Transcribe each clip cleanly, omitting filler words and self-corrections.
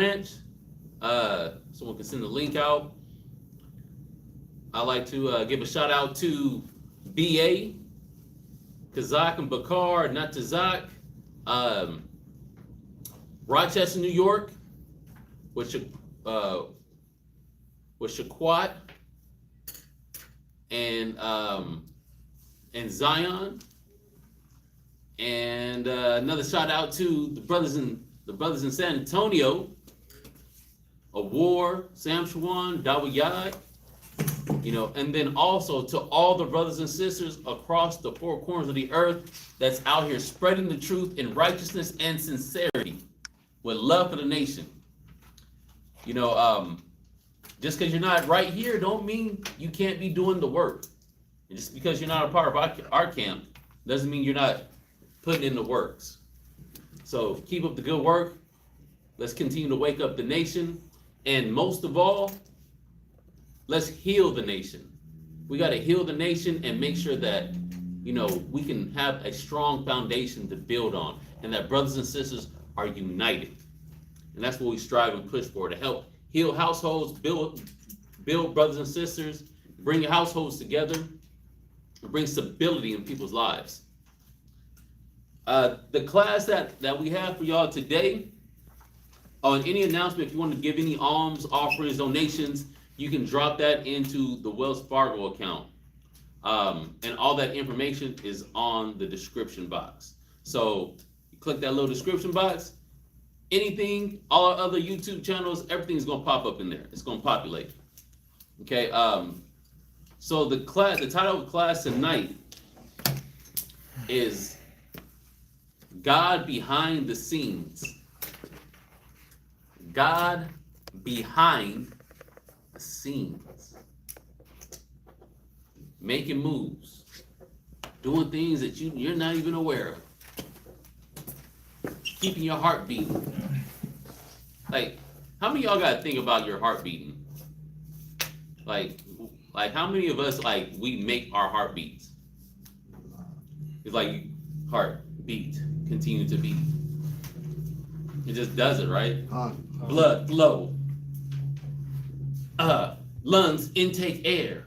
Someone can send the link out. I'd like to give a shout out to BA, Kazak and Bakar, Natazak, Rochester, New York, with Shaquat and Zion, and another shout out to the brothers in San Antonio, Awar, Sam Shawan, Dawiyad, and then also to all the brothers and sisters across the four corners of the earth that's out here spreading the truth in righteousness and sincerity with love for the nation. Just because you're not right here don't mean you can't be doing the work. And just because you're not a part of our camp doesn't mean you're not putting in the works. So keep up the good work. Let's continue to wake up the nation. And most of all, let's heal the nation. We got to heal the nation and make sure that, we can have a strong foundation to build on, and that brothers and sisters are united. And that's what we strive and push for, to help heal households, build brothers and sisters, bring households together, and bring stability in people's lives. The class that we have for y'all today, on any announcement, if you want to give any alms, offerings, donations, you can drop that into the Welsfargo account. And all that information is on the description box. So you click that little description box, anything, all our other YouTube channels, everything's going to pop up in there. It's going to populate. Okay. So the title of class tonight is God Behind the Scenes. God behind the scenes. Making moves. Doing things that you're not even aware of. Keeping your heart beating. Like, how many of y'all gotta think about your heart beating? Like how many of us, we make our heart beats? It's like heart beat, continue to beat. It just does it, right? Blood flow. Lungs intake air.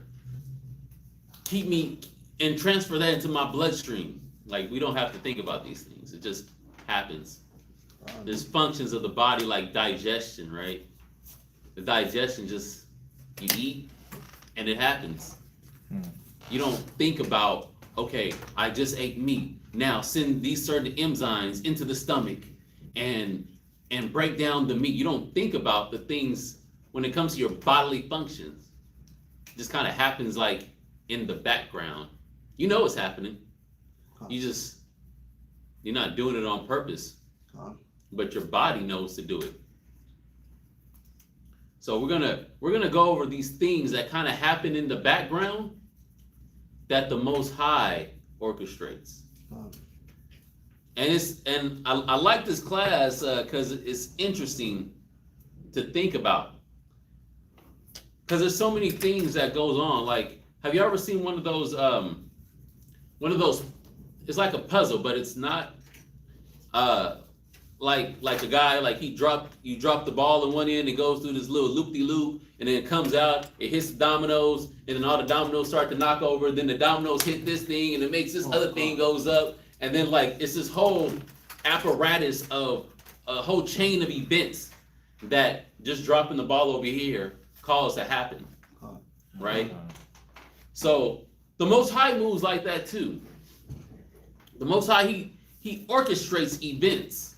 Keep me and transfer that into my bloodstream. Like, we don't have to think about these things. It just happens. There's functions of the body like digestion, right? The digestion just, you eat and it happens. You don't think about, okay, I just ate meat. Now send these certain enzymes into the stomach and break down the meat. You don't think about the things when it comes to your bodily functions. It just kind of happens like in the background. You know what's happening. You're not doing it on purpose, but your body knows to do it. So we're gonna go over these things that kind of happen in the background that the Most High orchestrates. And I like this class because it's interesting to think about. Because there's so many things that goes on. Like, have you ever seen one of those? It's like a puzzle, but it's not like a guy, like you drop the ball in one end, it goes through this little loop-de-loop, and then it comes out, it hits the dominoes, and then all the dominoes start to knock over, then the dominoes hit this thing, and it makes this other thing goes up, and then it's this whole apparatus of a whole chain of events that just dropping the ball over here caused to happen, right? So the Most High moves like that too. The Most High, he orchestrates events.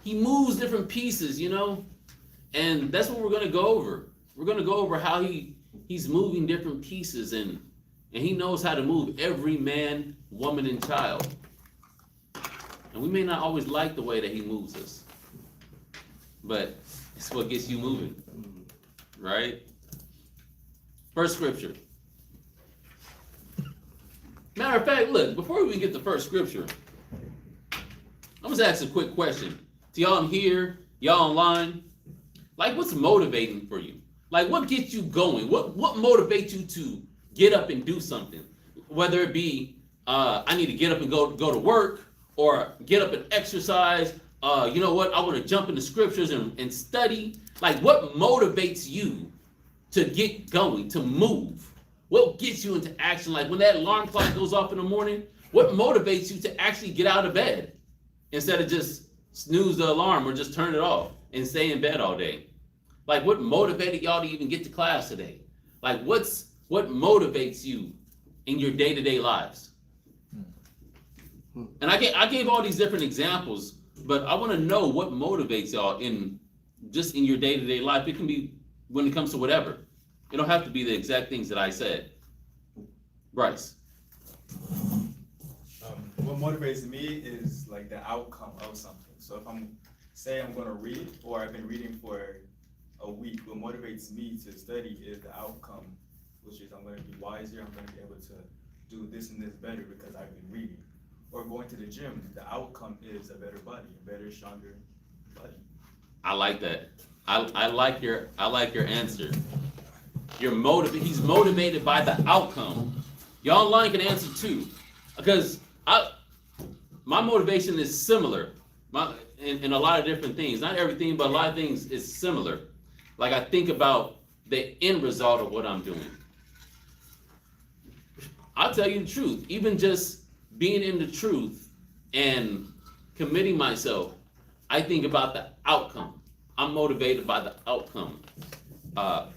He moves different pieces, and that's what we're going to go over. We're going to go over how he's moving different pieces, and he knows how to move every man, woman, and child. And we may not always like the way that he moves us, but it's what gets you moving, right? First scripture. Matter of fact, look, before we get the first scripture, I'm just ask a quick question. To y'all in here, y'all online, what's motivating for you? What gets you going? What motivates you to get up and do something? Whether it be, I need to get up and go to work, or get up and exercise, you know what, I want to jump in the scriptures and study. Like, what motivates you to get going, to move? What gets you into action? Like, when that alarm clock goes off in the morning, what motivates you to actually get out of bed instead of just snooze the alarm or just turn it off and stay in bed all day? Like, what motivated y'all to even get to class today? Like, what motivates you in your day-to-day lives? And I gave all these different examples, but I want to know what motivates y'all in your day-to-day life. It can be when it comes to whatever. It don't have to be the exact things that I said. Bryce. What motivates me is like the outcome of something. So if I'm going to read, or I've been reading for a week, what motivates me to study is the outcome, which is I'm going to be wiser, I'm going to be able to do this and this better because I've been reading. Or going to the gym, the outcome is a better body, a better, stronger body. I like that. I like your answer. He's motivated by the outcome. Y'all online can answer too, because my motivation is similar. In a lot of different things, not everything, but a lot of things is similar. Like, I think about the end result of what I'm doing. I'll tell you the truth. Even just being in the truth and committing myself, I think about the outcome. I'm motivated by the outcome,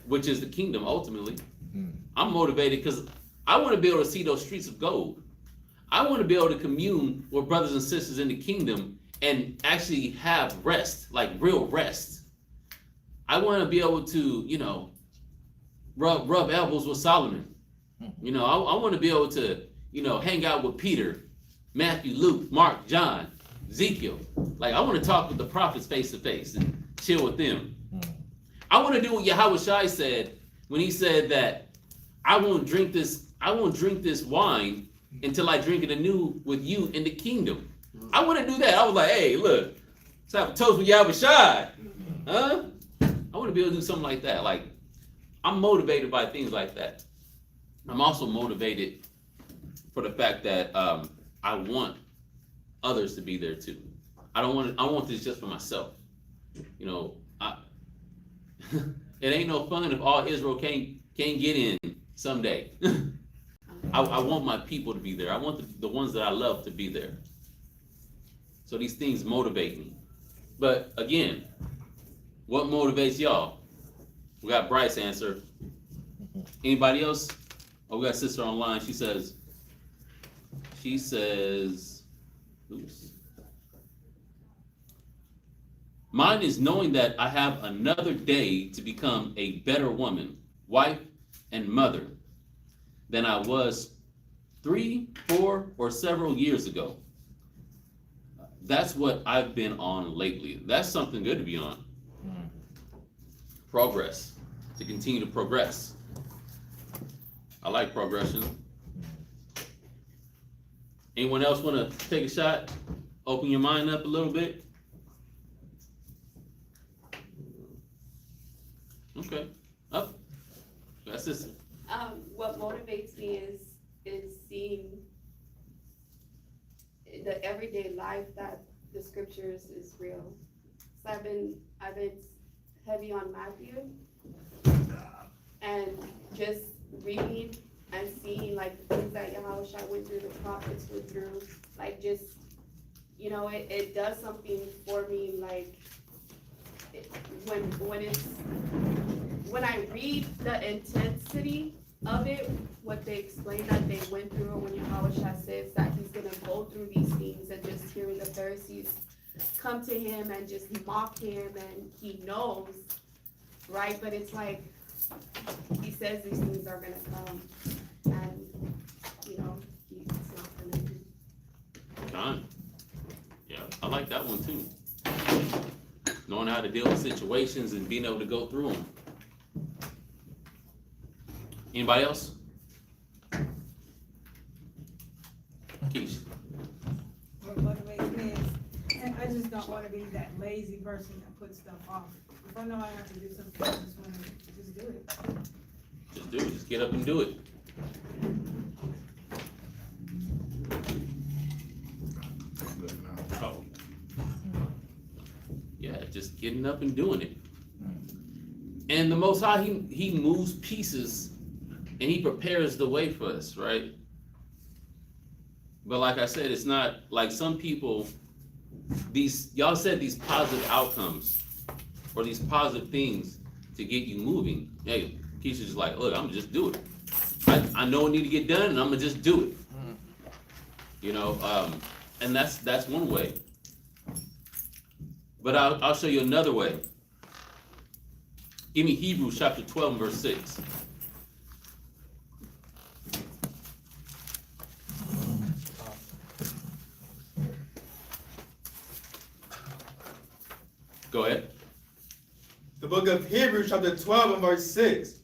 which is the kingdom ultimately. I'm motivated because I want to be able to see those streets of gold. I want to be able to commune with brothers and sisters in the kingdom and actually have rest, like real rest. I want to be able to, rub elbows with Solomon. I want to be able to, hang out with Peter, Matthew, Luke, Mark, John, Ezekiel. Like, I want to talk with the prophets face to face and chill with them. I want to do what Yahweh Shai said when he said that I won't drink this wine until I drink it anew with you in the kingdom. I want to do that. I was like, hey, look, let's have a toast with Yahweh Shai. Huh? I want to be able to do something like that. Like, I'm motivated by things like that. I'm also motivated for the fact that I want others to be there too. I want this just for myself. It ain't no fun if all Israel can't get in someday. I want my people to be there. I want the ones that I love to be there. So these things motivate me. But again, what motivates y'all? We got Bryce answer. Anybody else? Oh, we got sister online. She says, oops. Mine is knowing that I have another day to become a better woman, wife, and mother than I was 3, 4, or several years ago. That's what I've been on lately. That's something good to be on. Progress. To continue to progress. I like progression. Anyone else want to take a shot? Open your mind up a little bit? Okay. Up. That's this. What motivates me is seeing the everyday life that the scriptures is real. So I've been heavy on Matthew and just reading and seeing like the things that Yahweh Shai went through, the prophets went through, like just, it does something for me. Like when I read the intensity of it, what they explain that they went through, when Yahweh Shai says that he's gonna go through these things, and just hearing the Pharisees come to him and just mock him, and he knows, right? But it's like, he says these things are gonna come, and he's not gonna do. John. Yeah, I like that one too. Knowing how to deal with situations and being able to go through them. Anybody else? Keish. What motivates me is, and I just don't want to be that lazy person that puts stuff off. If I know I have to do something, I just want to just do it. Just do it. Just get up and do it. Oh. getting up and doing it. And the Most High, he moves pieces and he prepares the way for us, right? But like I said, it's not like some people, y'all said these positive outcomes or these positive things to get you moving. Hey, Keisha's just like, look, I'm gonna just do it. I know it need to get done and I'm gonna just do it. You know, and that's one way. But I'll show you another way. Give me Hebrews chapter 12 and verse 6. Go ahead. The book of Hebrews, chapter 12 and verse 6.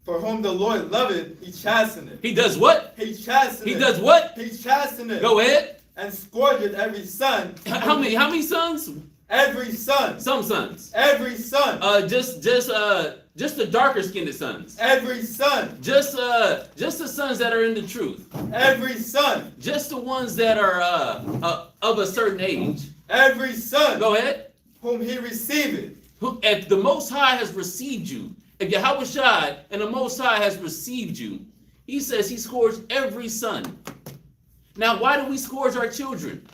For whom the Lord loveth, he chasteneth. He does what? He chasteneth. He does what? He chasteneth. Go ahead. And scourgeth every son. How many sons? Every son. Some sons. Every son. Just the darker skinned sons. Every son. Just the sons that are in the truth. Every son. Just the ones that are of a certain age. Every son. Go ahead. Whom he receiveth. If the Most High has received you, if Yahweh Shai and the Most High has received you, he says he scourged every son. Now, why do we scourge our children?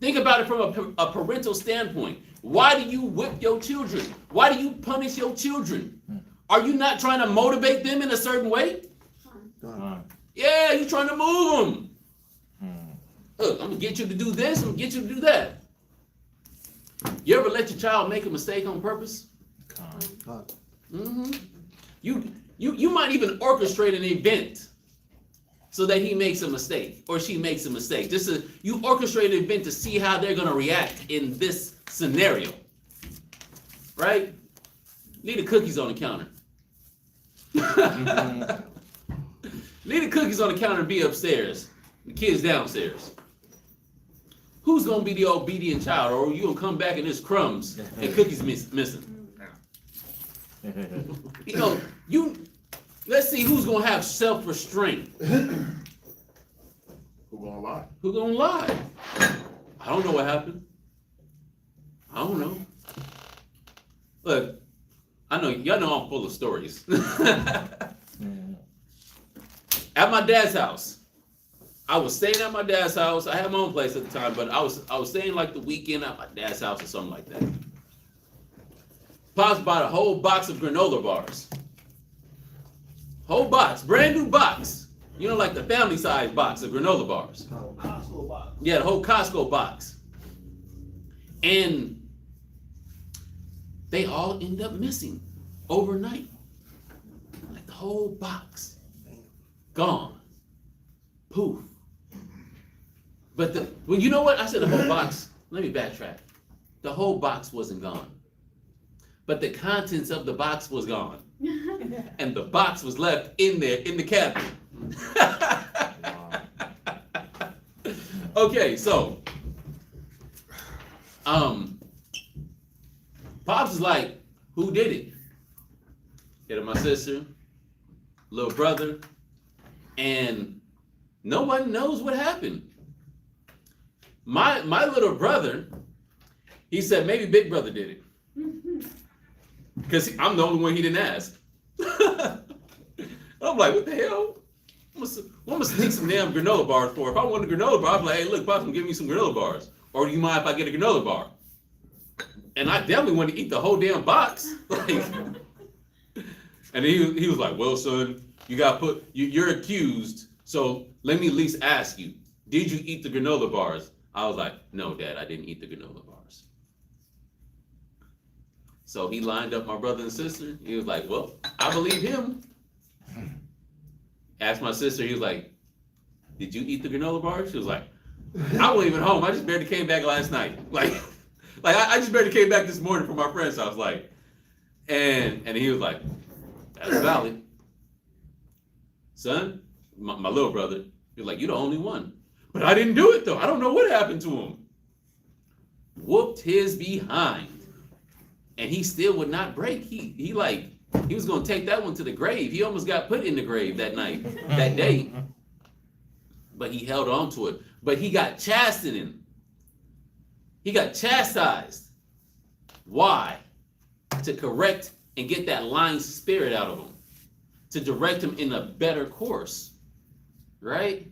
Think about it from a parental standpoint. Why do you whip your children? Why do you punish your children? Are you not trying to motivate them in a certain way? Yeah, you're trying to move them. Look, I'm going to get you to do this, I'm going to get you to do that. You ever let your child make a mistake on purpose? Mm-hmm. You might even orchestrate an event so that he makes a mistake or she makes a mistake. You orchestrate an event to see how they're going to react in this scenario. Right? Leave the cookies on the counter. Leave the cookies on the counter and be upstairs. The kids downstairs. Who's going to be the obedient child? Or are you going to come back and there's crumbs and cookies missing? You know, let's see who's going to have self-restraint. Who gonna lie? Who going to lie? I don't know what happened. I don't know. Look, I know, y'all know I'm full of stories. At my dad's house. I was staying at my dad's house. I had my own place at the time, but I was staying like the weekend at my dad's house or something like that. Pops bought a whole box of granola bars. Whole box, brand new box. You know, like the family size box of granola bars. Costco box. Yeah, the whole Costco box. And they all end up missing overnight. Like the whole box. Gone. Poof. But well, you know what? I said the whole box. Let me backtrack. The whole box wasn't gone. But the contents of the box was gone. And the box was left in there in the cabinet. Okay, so Pops is like, who did it? Hit my sister, little brother, and no one knows what happened. My little brother, he said maybe Big Brother did it. Because I'm the only one he didn't ask. I'm like, what the hell? I'm gonna sneak some damn granola bars for. If I want a granola bar, I'm like, hey, look, Pops, give me some granola bars. Or do you mind if I get a granola bar? And I definitely want to eat the whole damn box. Like, and he was like, well, son, you're accused, so let me at least ask you, did you eat the granola bars? I was like, no, Dad, I didn't eat the granola bars. So he lined up my brother and sister. He was like, well, I believe him. Asked my sister, he was like, did you eat the granola bars? She was like, I wasn't even home. I just barely came back last night. Like I just barely came back this morning from my friend's house. Like, and he was like, that's valid. Son, my little brother, he was like, you're the only one. But I didn't do it though. I don't know what happened to him. Whooped his behind. And he still would not break. He was gonna take that one to the grave. He almost got put in the grave that night, that day. But he held on to it. But he got chastised. He got chastised. Why? To correct and get that lying spirit out of them, to direct them in a better course, right?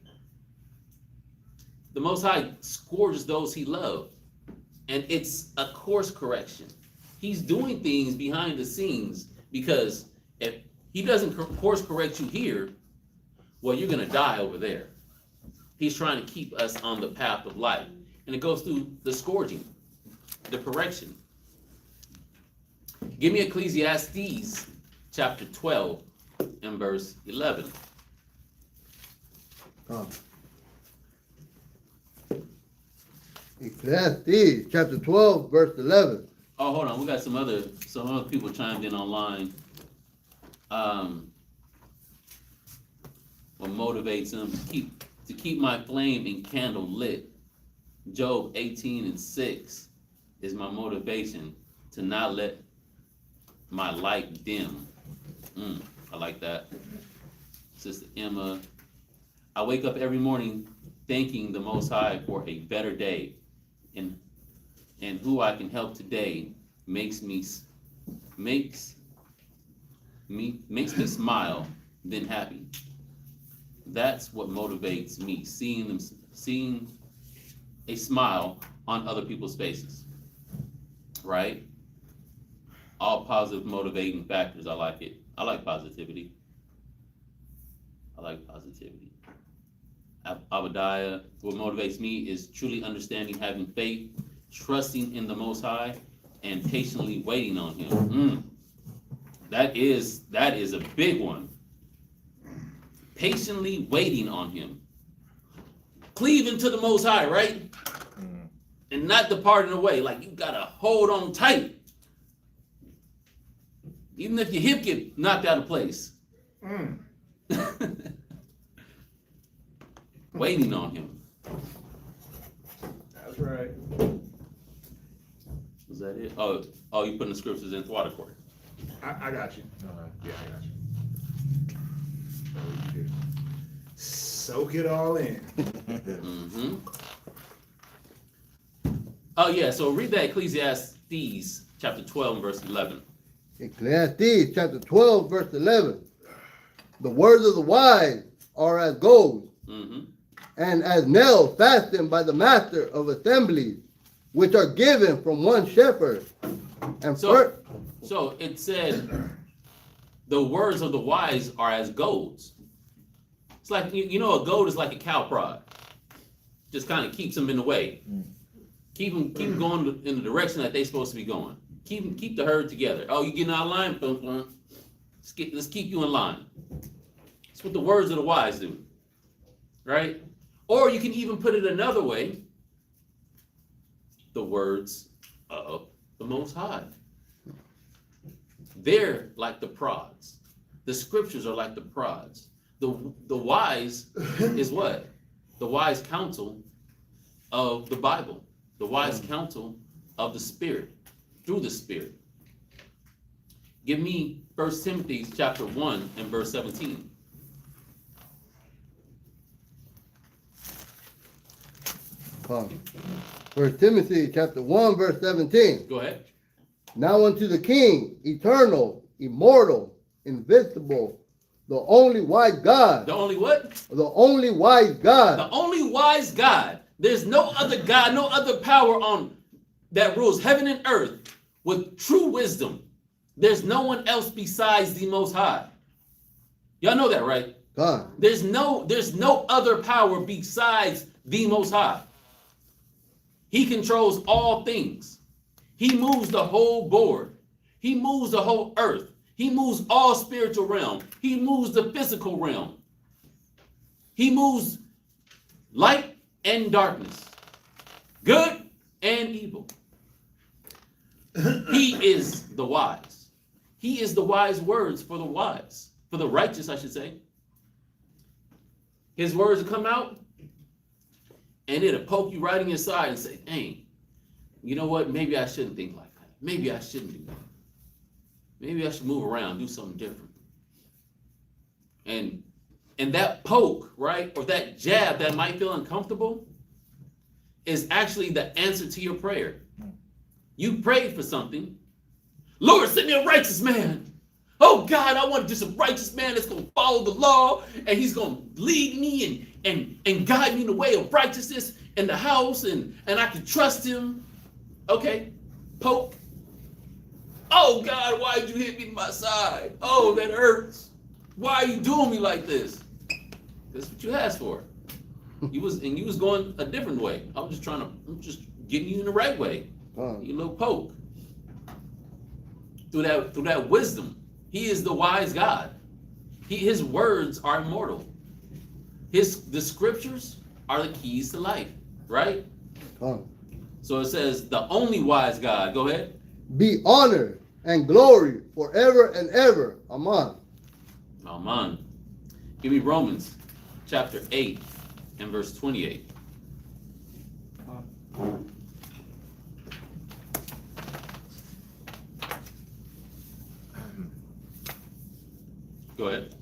The Most High scourges those he loves, and it's a course correction. He's doing things behind the scenes, because if he doesn't course correct you here, well, you're going to die over there. He's trying to keep us on the path of life, and it goes through the scourging, the correction. Give me Ecclesiastes chapter 12 and verse 11. Ecclesiastes chapter 12, verse 11. Oh, hold on. We got some other people chimed in online. What motivates them to keep my flame and candle lit. Job 18:6 is my motivation to not let my light dim. I like that. Sister Emma, I wake up every morning thanking the Most High for a better day, and who I can help today makes me smile, then happy. That's what motivates me, seeing a smile on other people's faces, right? All positive motivating factors. I like it. I like positivity. Abadiah, what motivates me is truly understanding, having faith, trusting in the Most High, and patiently waiting on him. That is a big one. Patiently waiting on him. Cleaving to the Most High, right? And not departing away. Like, you gotta hold on tight. Even if your hip get knocked out of place. Waiting on him. That's right. Was that it? Oh, you putting the scriptures in the water court. I got you. Yeah, I got you. Soak it all in. Oh yeah, so read that Ecclesiastes chapter 12 and verse 11. Ecclesiastes chapter 12, verse 11. The words of the wise are as gold, and as nails fastened by the master of assemblies, which are given from one shepherd. And So it said, the words of the wise are as golds. It's like, you know, a goad is like a cow prod. Just kind of keeps them in the way. Keep them going in the direction that they're supposed to be going. Keep the herd together. Oh, you getting out of line? Boom, boom. Let's keep you in line. That's what the words of the wise do, right? Or you can even put it another way. The words of the Most High. They're like the prods. The scriptures are like the prods. The wise is what? The wise counsel of the Bible. The wise counsel of the Spirit, through the Spirit. Give me 1 Timothy chapter 1 and verse 17. First Timothy chapter 1, verse 17. Go ahead. Now unto the King, eternal, immortal, invisible, the only wise God. The only what? The only wise God. The only wise God. There's no other God, no other power on that rules heaven and earth with true wisdom. There's no one else besides the Most High. Y'all know that, right? God. There's no other power besides the Most High. He controls all things. He moves the whole board. He moves the whole earth. He moves all spiritual realm. He moves the physical realm. He moves light and darkness, good and evil. He is the wise. He is the wise words for the wise, for the righteous, I should say. His words will come out, and it'll poke you right in your side and say, dang, you know what? Maybe I shouldn't think like that. Maybe I shouldn't do that. Maybe I should move around, do something different. And that poke, right, or that jab that might feel uncomfortable is actually the answer to your prayer. You prayed for something. Lord, send me a righteous man. Oh God, I want just a righteous man that's gonna follow the law and he's gonna lead me and guide me in the way of righteousness in the house and I can trust him. Okay, poke. Oh God, why'd you hit me in my side? Oh, that hurts. Why are you doing me like this? That's what you asked for. You was going a different way. I'm just getting you in the right way. You little poke. Through that wisdom. He is the wise God. His words are immortal. The scriptures are the keys to life, right? So it says the only wise God. Go ahead. Be honored and glory forever and ever. Amen. Amen. Give me Romans chapter 8 and verse 28. Go ahead.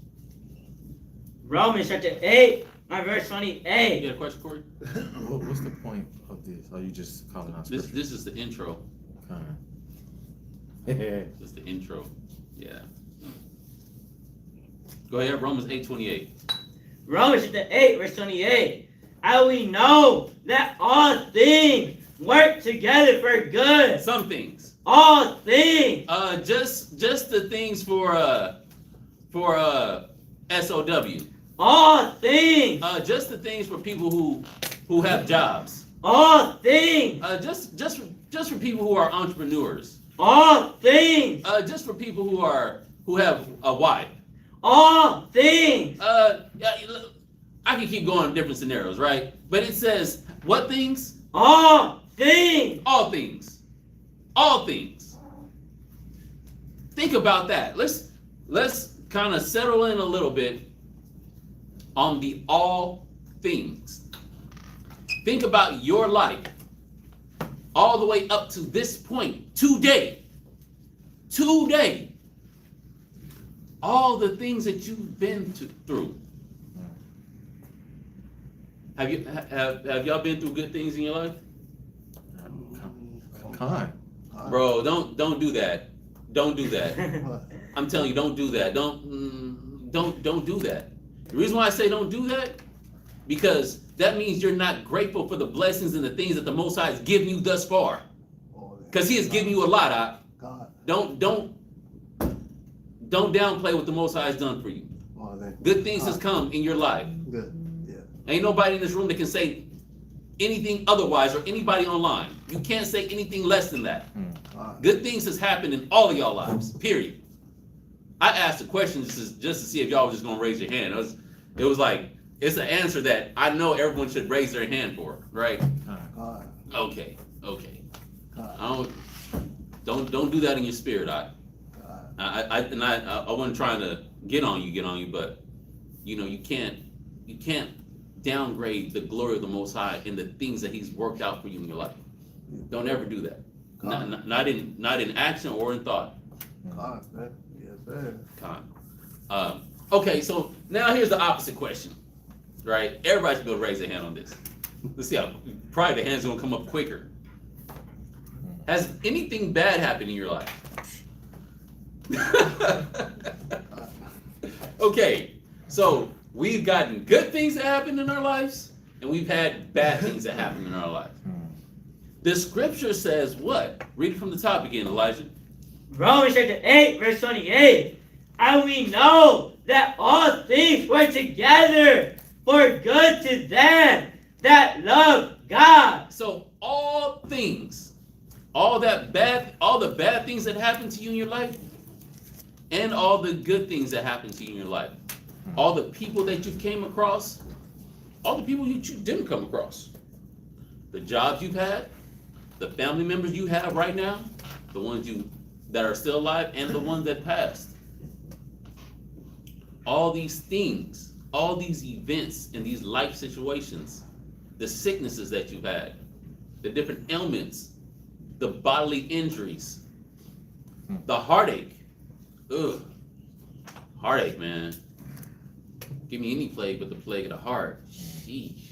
Romans chapter 8, verse 28. You got a question, Corey? What's the point of this? Are you just calling out This scripture? is the intro. Yeah. This is the intro. Yeah. Go ahead, Romans 8:28. Romans chapter 8, verse 28. And we know that all things work together for good. Some things. All things. Just the things for S.O.W. All things. Just the things for people who have jobs. All things. Just for people who are entrepreneurs. All things. Just for people who have a wife. All things. I can keep going in different scenarios, right? But it says what things? All things. All things. All things. Think about that. Let's kind of settle in a little bit on the all things. Think about your life all the way up to this point, today. All the things that you've been through. Have y'all been through good things in your life? Con. Bro, don't do that. Don't do that. I'm telling you, don't do that. Don't do that. The reason why I say don't do that, because that means you're not grateful for the blessings and the things that the Most High has given you thus far. Because He has given you a lot. Don't downplay what the Most High has done for you. Good things has come in your life. Good. Ain't nobody in this room that can say anything otherwise, or anybody online. You can't say anything less than that. Good things has happened in all of y'all lives, period. I asked a question just to see if y'all were just gonna raise your hand. It was like, it's an answer that I know everyone should raise their hand for, right? Okay. Don't do that in your spirit. I wasn't trying to get on you, but you can't downgrade the glory of the Most High in the things that He's worked out for you in your life. Don't ever do that. Not in action or in thought. Yes, sir. Okay, so now here's the opposite question, right? Everybody should be able to raise their hand on this. Let's see how probably the hands are gonna come up quicker. Has anything bad happened in your life? Okay, so we've gotten good things that happen in our lives, and we've had bad things that happen in our life. The scripture says what? Read it from the top again, Elijah. Romans chapter 8, verse 28. And we know that all things work together for good to them that love God. So all things, all the bad things that happen to you in your life, and all the good things that happen to you in your life, all the people that you came across, all the people you didn't come across, the jobs you've had, the family members you have right now, the ones that are still alive, and the ones that passed. All these things, all these events and these life situations, the sicknesses that you've had, the different ailments, the bodily injuries, the heartache. Ugh. Heartache, man. Give me any plague but the plague of the heart. Sheesh.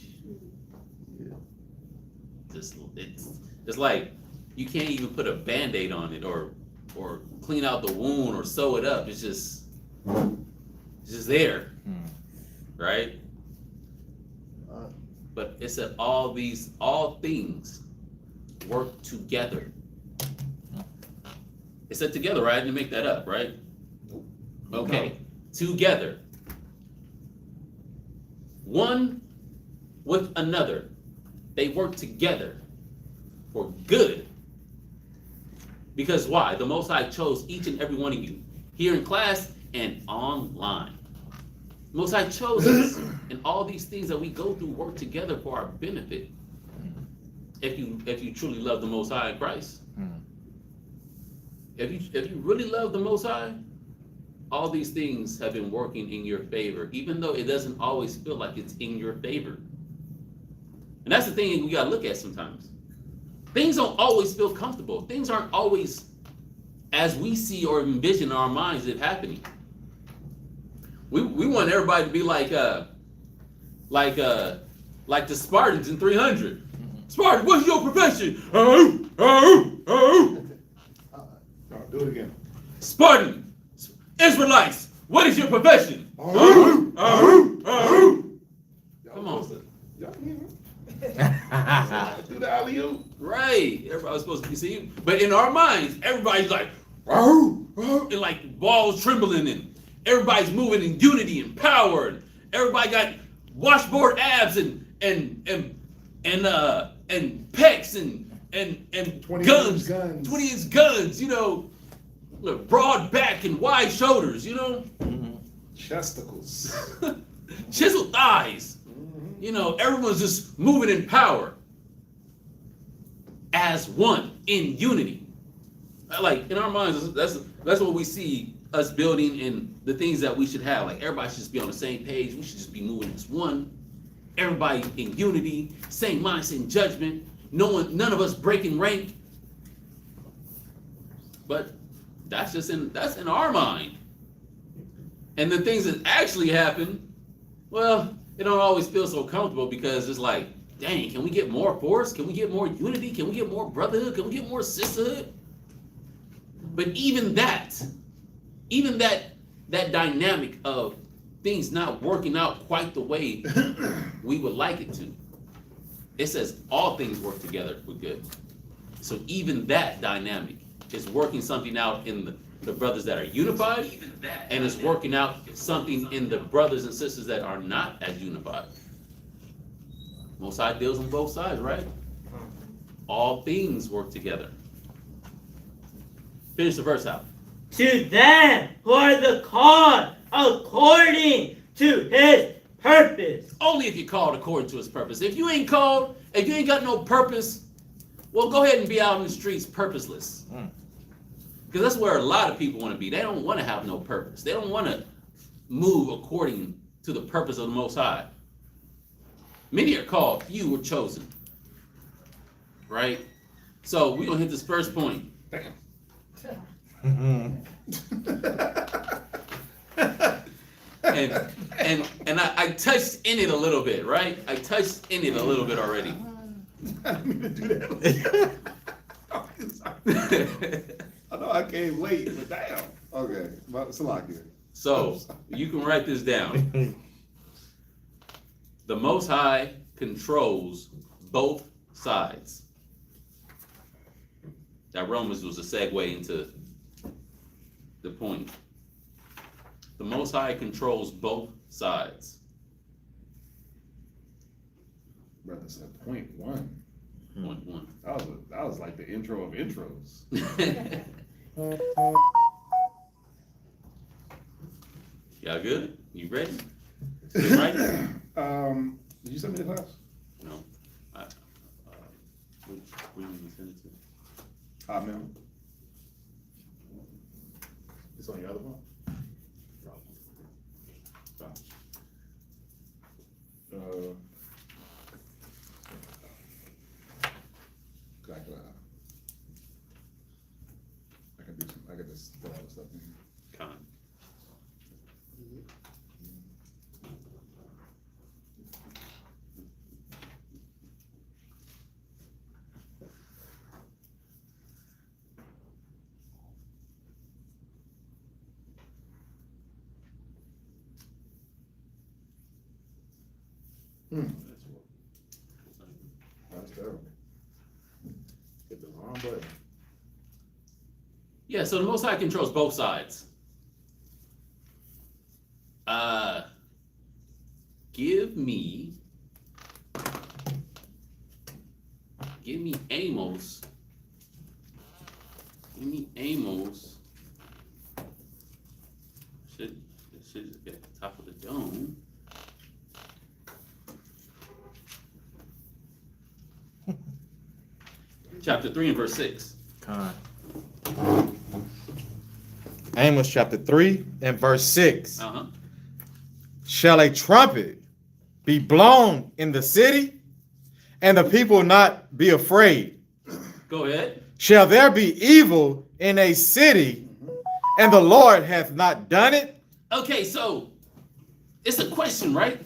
It's like you can't even put a Band-Aid on it or clean out the wound or sew it up. It's just there, right? But it said all things work together. It said together, right? I didn't make that up, right? Okay, together. One with another. They work together for good. Because why? The Most High chose each and every one of you here in class and online. The Most High chose us, and all these things that we go through work together for our benefit. If you truly love the Most High in Christ, if you really love the Most High, all these things have been working in your favor, even though it doesn't always feel like it's in your favor. And that's the thing we gotta look at sometimes. Things don't always feel comfortable. Things aren't always as we see or envision in our minds it happening. We want everybody to be like the Spartans in 300. Spartan, what's your profession? Do it again. Spartan, Israelites, what is your profession? Come on. Y'all hear me? Do the alley-oop. Right. Everybody was supposed to be seeing, but in our minds, everybody's like, and like balls trembling, and everybody's moving in unity and power. And everybody got washboard abs and pecs and 20 guns, guns. 20-inch guns, you know, broad back and wide shoulders, you know, Chesticles. chiseled thighs. You know, everyone's just moving in power as one in unity. Like in our minds, that's what we see us building and the things that we should have. Like everybody should just be on the same page. We should just be moving as one. Everybody in unity, same mind, same judgment. None of us breaking rank. But that's in our mind. And the things that actually happen, well, it don't always feel so comfortable because it's like, dang, can we get more force? Can we get more unity? Can we get more brotherhood? Can we get more sisterhood? But even that dynamic of things not working out quite the way we would like it to, it says all things work together for good. So even that dynamic is working something out in the brothers that are unified, and it's working out something in the brothers and sisters that are not as unified. Most High deals on both sides, right? All things work together. Finish the verse out. To them who are the called according to his purpose. Only if you're called according to his purpose. If you ain't called, if you ain't got no purpose, well, go ahead and be out in the streets purposeless. Because that's where a lot of people want to be. They don't want to have no purpose. They don't want to move according to the purpose of the Most High. Many are called, few were chosen. Right? So we're going to hit this first point. And I touched in it a little bit, right? I touched in it a little bit already. I didn't mean to do that. I know I came late, but damn. Okay, but it's a lot good. So you can write this down. The Most High controls both sides. That Romans was a segue into the point. The Most High controls both sides. Brother said point one. Point one. That was like the intro of intros. Y'all good? You ready? You ready? Did you send me the class? No. Where did you send it to? Hotmail. It's on your other phone? I could just put all the stuff in here. Con. That's terrible. Hit the wrong button. Yeah, so the Most High controls both sides. Give me Amos. Give me Amos. It should be at the top of the dome. Chapter 3 and verse 6. Con. Amos chapter 3 and verse 6. Uh-huh. Shall a trumpet be blown in the city, and the people not be afraid? Go ahead. Shall there be evil in a city, and the Lord hath not done it? Okay, so it's a question, right?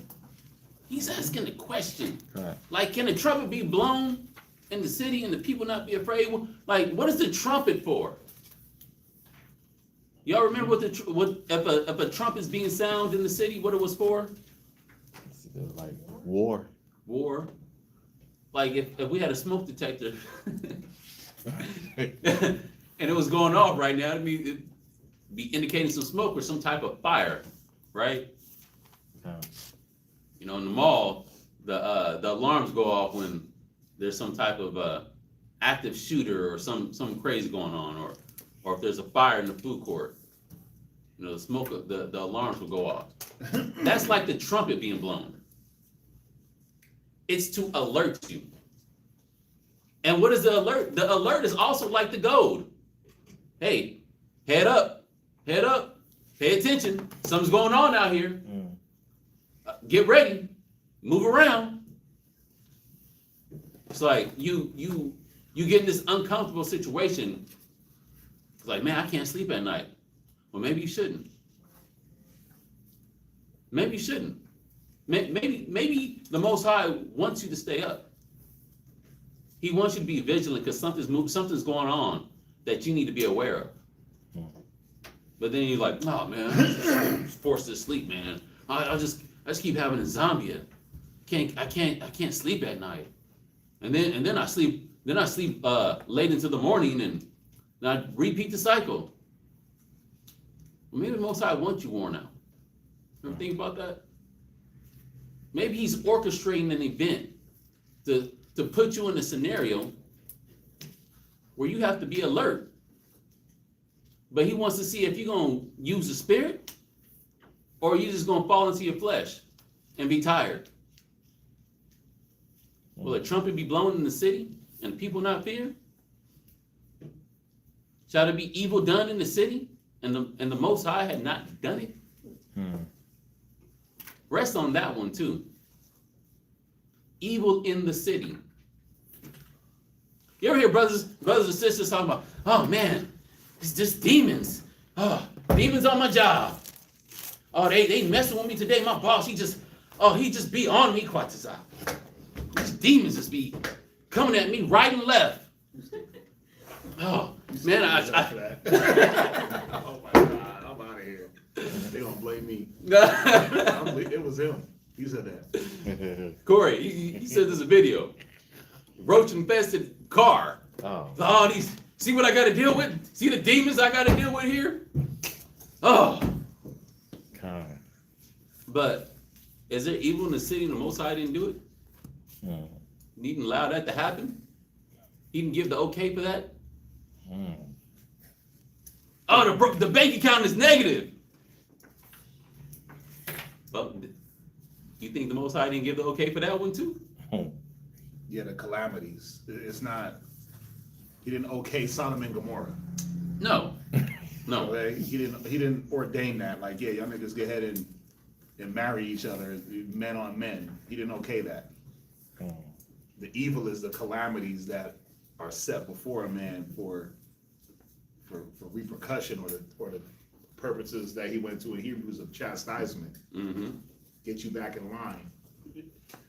He's asking a question. Right. Like, can a trumpet be blown in the city and the people not be afraid? Like, what is the trumpet for? Y'all remember what if a trumpet is being sounded in the city, what it was for? Like war. War. Like if we had a smoke detector and it was going off right now, it'd be indicating some smoke or some type of fire, right? You know, in the mall, the alarms go off when there's some type of active shooter or something crazy going on, or if there's a fire in the food court, you know, the smoke, the alarms will go off. That's like the trumpet being blown. It's to alert you. And what is the alert? The alert is also like the goad. Hey, head up, pay attention. Something's going on out here. Get ready, move around. It's like you get in this uncomfortable situation. It's like, man, I can't sleep at night. Well, maybe you shouldn't. Maybe you shouldn't. Maybe the Most High wants you to stay up. He wants you to be vigilant because something's going on that you need to be aware of. But then you're like, oh man, I'm just forced to sleep, man. I just keep having insomnia. I can't sleep at night. And then I sleep late into the morning and I repeat the cycle. Well, maybe the Most High wants you worn out. Ever think about that? Maybe he's orchestrating an event to put you in a scenario where you have to be alert. But he wants to see if you're going to use the spirit or you're just going to fall into your flesh and be tired. Will a trumpet be blown in the city and people not fear? Shall there be evil done in the city and the Most High had not done it? Rest on that one too. Evil in the city. You ever hear brothers and sisters talking about, oh man, it's just demons. Oh, demons on my job. Oh, they messing with me today. My boss, he just be on me quite as these demons just be coming at me right and left. Oh man, Oh my God, I'm out of here. They gonna blame me. It was him. He said that. Corey, he said there's a video. Roach infested car. Oh, these, see what I gotta deal with? See the demons I gotta deal with here? Oh. But is there evil in the city and the Most High didn't do it? He didn't allow that to happen? He didn't give the okay for that? Oh, the bank account is negative. Well, you think the Most High didn't give the okay for that one too? Yeah, the calamities. It's not. He didn't okay Sodom and Gomorrah. No. No. Okay? He didn't ordain that. Like, yeah, y'all niggas go ahead and marry each other, men on men. He didn't okay that. The evil is the calamities that are set before a man for repercussion or the purposes that he went to in Hebrews of chastisement. Get you back in line.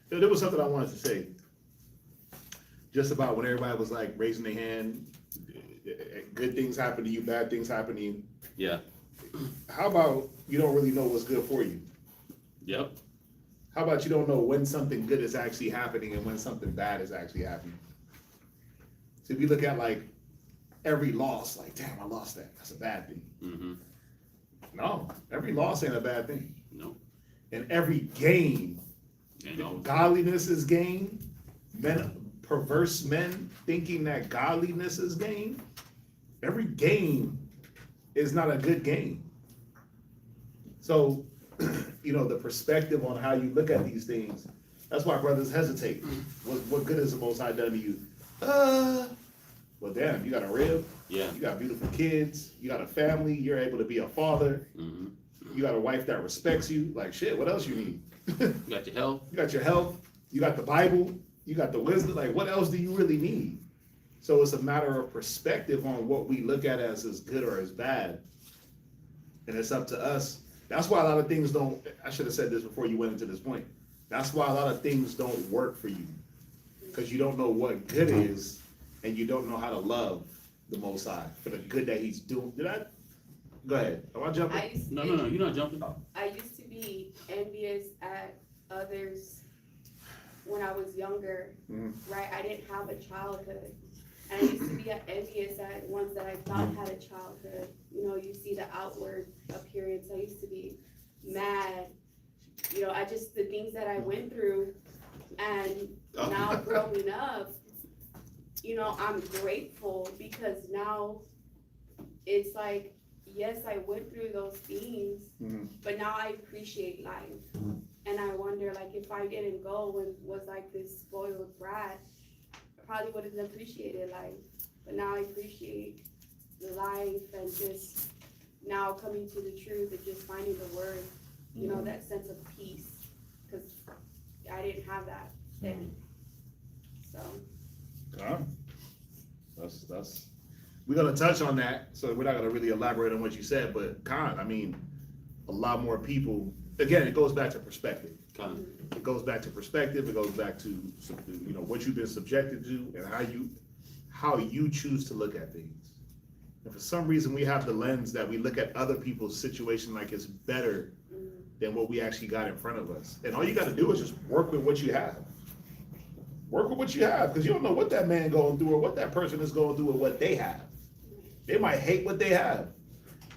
There was something I wanted to say just about when everybody was like raising their hand, good things happen to you, bad things happen to you. Yeah. How about you don't really know what's good for you? Yep. How about you don't know when something good is actually happening and when something bad is actually happening? So if you look at like every loss, like, damn, I lost that. That's a bad thing. Mm-hmm. No, every loss ain't a bad thing. No. And every gain, And always. godliness is gain. Perverse men thinking that godliness is gain. Every gain is not a good gain. So, the perspective on how you look at these things, that's why brothers hesitate. What good has the Most High done to you? Well, damn, you got a rib. Yeah. You got beautiful kids. You got a family. You're able to be a father. Mm-hmm. You got a wife that respects you. Like, shit, what else you need? You got your health. You got your health. You got the Bible. You got the wisdom. Like, what else do you really need? So it's a matter of perspective on what we look at as good or as bad. And it's up to us. That's why a lot of things don't, I should have said this before you went into this point. That's why a lot of things don't work for you. Because you don't know what good is, and you don't know how to love the Most High for the good that He's doing. Go ahead. Am I jumping? No, you're not jumping. I used to be envious at others when I was younger, right? I didn't have a childhood. And I used to be envious at ones that I thought had a childhood. You see the outward appearance. I used to be mad. The things that I went through. And now growing up, I'm grateful because now it's like, yes, I went through those things, but now I appreciate life. And I wonder, like, if I didn't go and was like this spoiled brat, I probably wouldn't have appreciated life. But now I appreciate life and just now coming to the truth and just finding the word, that sense of peace. Because I didn't have that then. So. That's we're gonna touch on that, so we're not gonna really elaborate on what you said, but a lot more people, again, it goes back to perspective. It goes back to perspective, it goes back to what you've been subjected to and how you choose to look at things. And for some reason we have the lens that we look at other people's situation like it's better than what we actually got in front of us. And all you gotta do is just work with what you have. Work with what you have, because you don't know what that man going through or what that person is going through with what they have. They might hate what they have.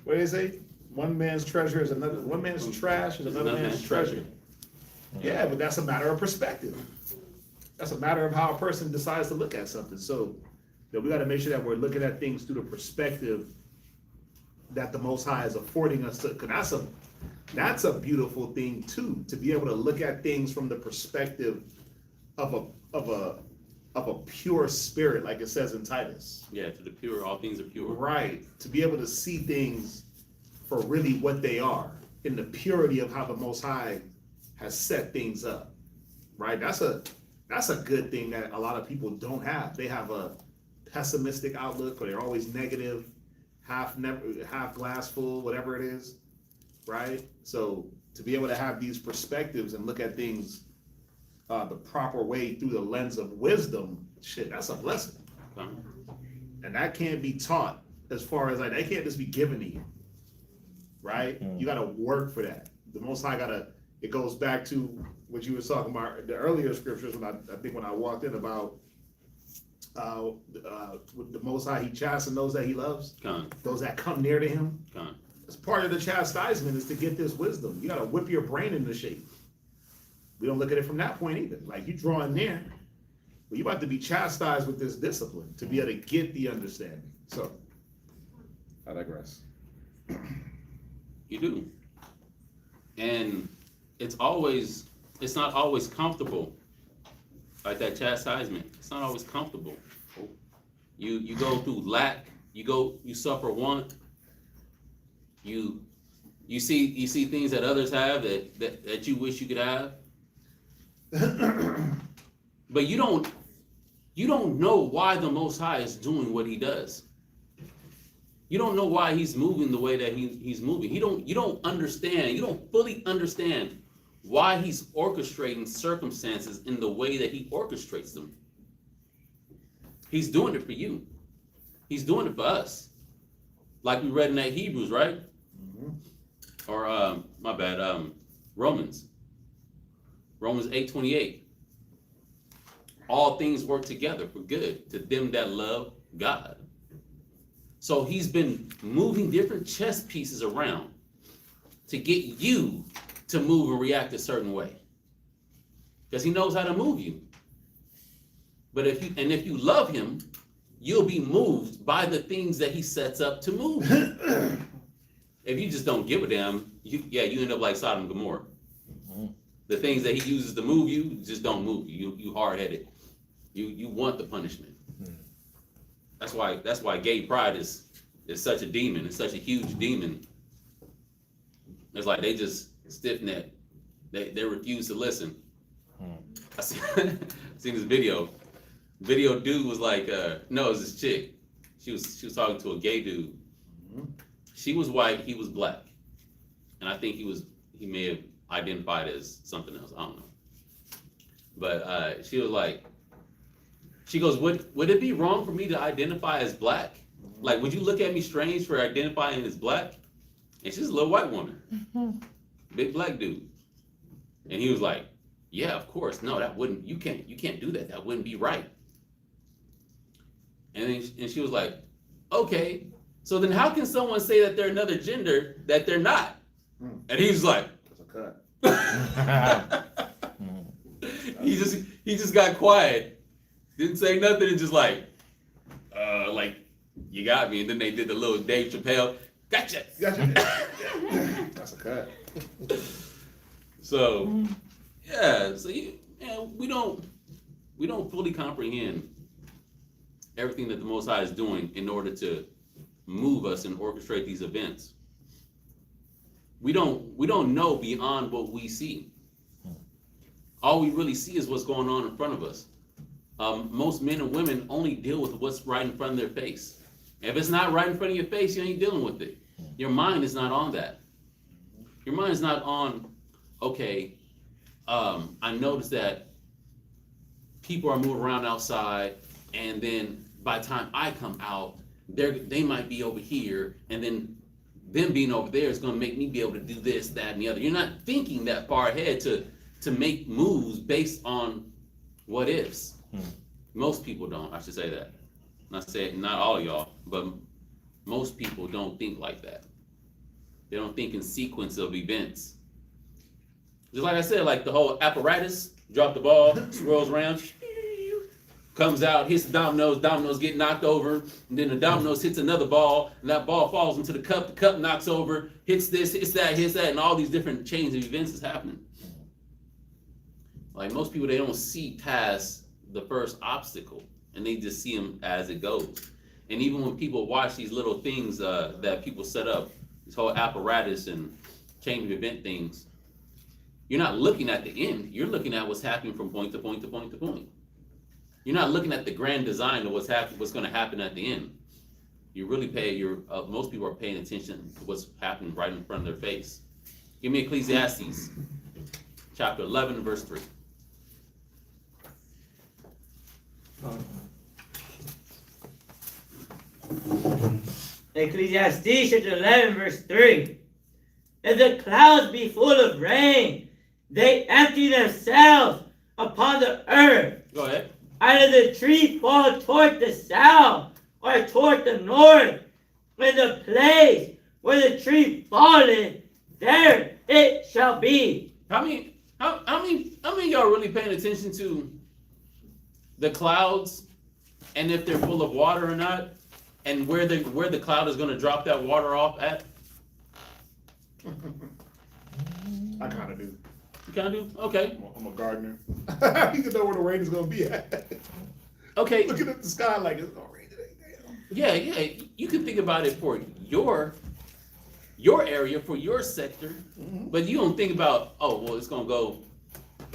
What do they say? One man's treasure is another. One man's trash is another man's treasure. Yeah, but that's a matter of perspective. That's a matter of how a person decides to look at something. So we got to make sure that we're looking at things through the perspective that the Most High is affording us to. Because that's a beautiful thing too, to be able to look at things from the perspective of a pure spirit, like it says in Titus. Yeah, to the pure, all things are pure. Right. To be able to see things for really what they are, in the purity of how the Most High has set things up. Right? That's a good thing that a lot of people don't have. They have a pessimistic outlook, or they're always negative, half glass full, whatever it is. Right? So to be able to have these perspectives and look at things the proper way through the lens of wisdom, shit, that's a blessing. And that can't be taught, as far as like, that can't just be given to you, right? You gotta work for that. The Most High it goes back to what you were talking about, the earlier scriptures, when I walked in about with the Most High, He chastened those that He loves, those that come near to Him. As part of the chastisement is to get this wisdom. You gotta whip your brain into shape. We don't look at it from that point either. Like, you drawing near, but you about to be chastised with this discipline to be able to get the understanding. So, I digress. You do. And it's not always comfortable. Like that chastisement, it's not always comfortable. You go through lack, you suffer want, you see things that others have that you wish you could have. But you don't know why the Most High is doing what He does. You don't know why He's moving the way that he's moving. You don't understand. You don't fully understand why He's orchestrating circumstances in the way that He orchestrates them. He's doing it for you. He's doing it for us. Like we read in that Hebrews, right? Or Romans. Romans 8:28. All things work together for good to them that love God. So he's been moving different chess pieces around to get you to move and react a certain way. Because he knows how to move you. But if you love him, you'll be moved by the things that he sets up to move you. If you just don't give a damn, you end up like Sodom and Gomorrah. The things that he uses to move you just don't move you. You hard-headed. You want the punishment. That's why gay pride is such a demon. It's such a huge demon. It's like they just stiff-necked. They refuse to listen. I seen this video. Video dude was like, no, it was this chick. She was talking to a gay dude. She was white, he was black. And I think he may have identified as something else. I don't know. But she was like, she goes, would it be wrong for me to identify as black? Like, would you look at me strange for identifying as black? And she's a little white woman. Big black dude. And he was like, yeah, of course. No, that wouldn't, you can't do that. That wouldn't be right. And she was like, okay, so then how can someone say that they're another gender that they're not? And he was like, that's a cut. he just got quiet, didn't say nothing, and just like you got me. And then they did the little Dave Chappelle, gotcha. That's a cut. So yeah, so we don't fully comprehend everything that the Most High is doing in order to move us and orchestrate these events. We don't know beyond what we see. All we really see is what's going on in front of us. Most men and women only deal with what's right in front of their face. If it's not right in front of your face, you ain't dealing with it. Your mind is not on that. Your mind is not on, okay, I noticed that people are moving around outside, and then by the time I come out, they might be over here, and then them being over there is going to make me be able to do this, that, and the other. You're not thinking that far ahead to make moves based on what ifs. Most people don't. I should say that. Not all of y'all, but most people don't think like that. They don't think in sequence of events. Just like I said, like the whole apparatus, drop the ball, swirls around, comes out, hits the dominoes get knocked over, and then the dominoes hits another ball, and that ball falls into the cup knocks over, hits this, hits that, and all these different chains of events is happening. Like most people, they don't see past the first obstacle, and they just see them as it goes. And even when people watch these little things that people set up, this whole apparatus and chain of event things, you're not looking at the end, you're looking at what's happening from point to point to point to point. You're not looking at the grand design of what's going to happen at the end. You really most people are paying attention to what's happening right in front of their face. Give me Ecclesiastes, chapter 11, verse 3. Ecclesiastes chapter 11, verse 3. If the clouds be full of rain, they empty themselves upon the earth. Go ahead. Either the tree fall toward the south or toward the north. In the place where the tree falleth, there it shall be. How many of y'all really paying attention to the clouds and if they're full of water or not, and where the cloud is going to drop that water off at? I kind of do. You kind of do? Okay. I'm a gardener. You can know where the rain is going to be at. Okay. Looking at the sky like it's going to rain today. Damn. Yeah. You can think about it for your area, for your sector, but you don't think about, it's going to go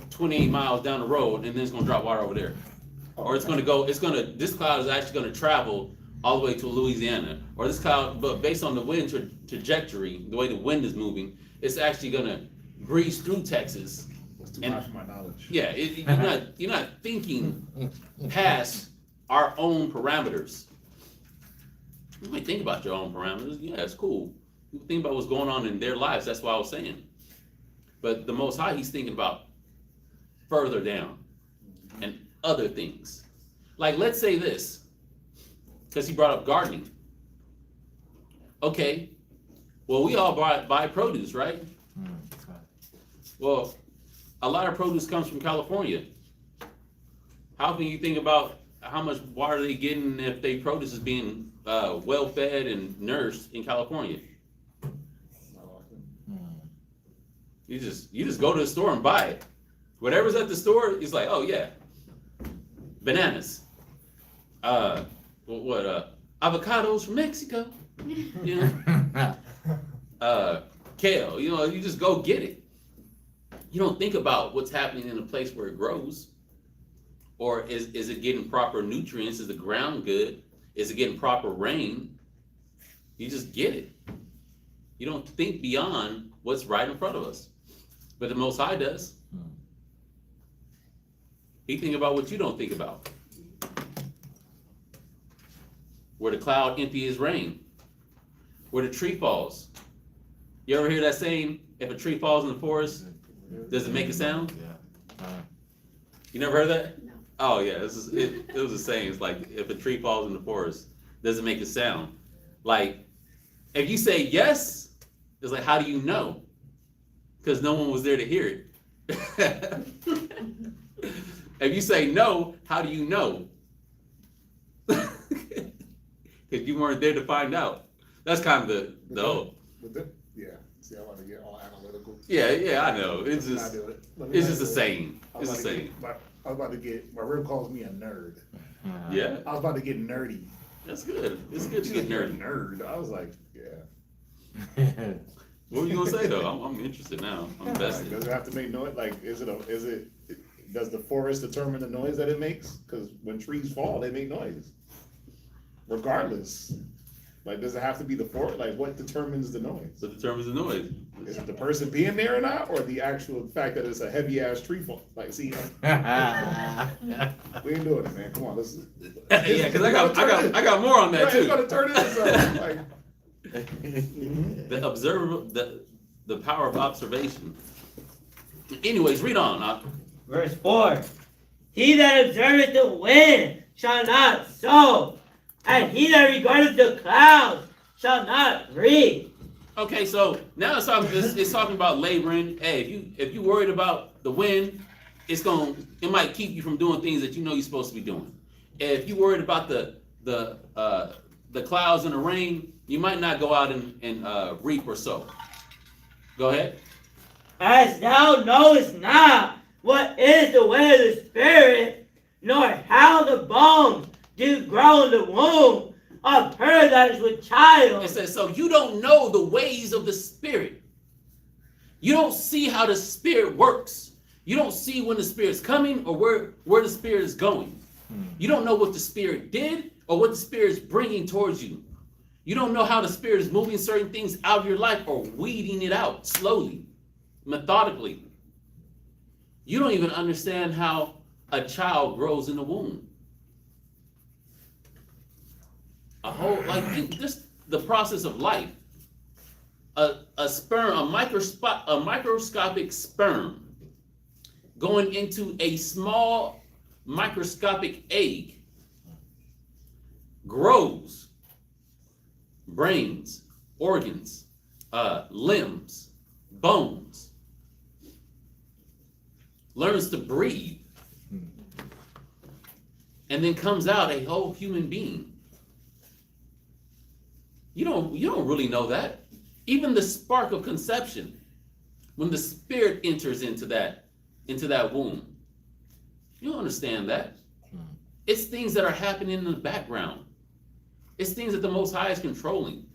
28 miles down the road and then it's going to drop water over there. Or this cloud is actually going to travel all the way to Louisiana. Or this cloud, but based on the wind trajectory, the way the wind is moving, it's actually going to breeze through Texas. That's too much for my knowledge. Yeah, you're not thinking past our own parameters. You might think about your own parameters. Yeah, it's cool. You think about what's going on in their lives. That's what I was saying. But the Most High, he's thinking about further down and other things. Like, let's say this, because he brought up gardening. Okay, well, we all buy produce, right? Well, a lot of produce comes from California. How can you think about how much water they getting if their produce is being well fed and nourished in California? You just go to the store and buy it. Whatever's at the store, it's like, oh yeah, bananas. Avocados from Mexico. You know, kale. You know, you just go get it. You don't think about what's happening in a place where it grows. Or is it getting proper nutrients? Is the ground good? Is it getting proper rain? You just get it. You don't think beyond what's right in front of us. But the Most High does. He think about what you don't think about. Where the cloud empty is rain. Where the tree falls. You ever hear that saying, if a tree falls in the forest, does it make a sound? You never heard that? No. Oh yeah, it was a saying. It's like, if a tree falls in the forest, does it make a sound? Like, if you say yes, it's like, how do you know? Because no one was there to hear it. If you say no, how do you know? Because you weren't there to find out. That's kind of the whole. Yeah. See, I want to get all analytical. Yeah, I know. It's just a saying. It's a I saying. was about to get, my rib calls me a nerd. Yeah, I was about to get nerdy. that's good. It's good to get nerdy. Nerd. I was like, yeah. What were you gonna say though? I'm interested now. I'm Like, invested. does it have to make noise? Like, does the forest determine the noise that it makes? Because when trees fall, they make noise. Regardless. Like, does it have to be the forest? Like, what determines the noise? So determines the noise. Is it the person being there or not, or the actual fact that it's a heavy ass tree fall? Like, see, we ain't doing it, man. Come on, let's. Yeah, because I got more on that Right, it's too. gonna turn into something. Like, The power of observation. Anyways, read on. Verse 4. He that observeth the wind shall not sow, and he that regardeth the clouds shall not reap. Okay, so now it's talking about laboring. Hey, if you worried about the wind, it might keep you from doing things that you know you're supposed to be doing. If you worried about the clouds and the rain, you might not go out and reap or sow. Go ahead. As thou knowest not what is the way of the Spirit, nor how the bones do grow in the womb of her that is with child. It says, so you don't know the ways of the Spirit. You don't see how the Spirit works. You don't see when the Spirit's coming or where the Spirit is going. You don't know what the Spirit did or what the Spirit is bringing towards you. You don't know how the Spirit is moving certain things out of your life or weeding it out slowly, methodically. You don't even understand how a child grows in the womb. Just the process of life. A microscopic sperm going into a small microscopic egg grows brains, organs, limbs, bones, learns to breathe, and then comes out a whole human being. You don't really know that. Even the spark of conception, when the Spirit enters into that womb, you don't understand that. It's things that are happening in the background. It's things that the Most High is controlling.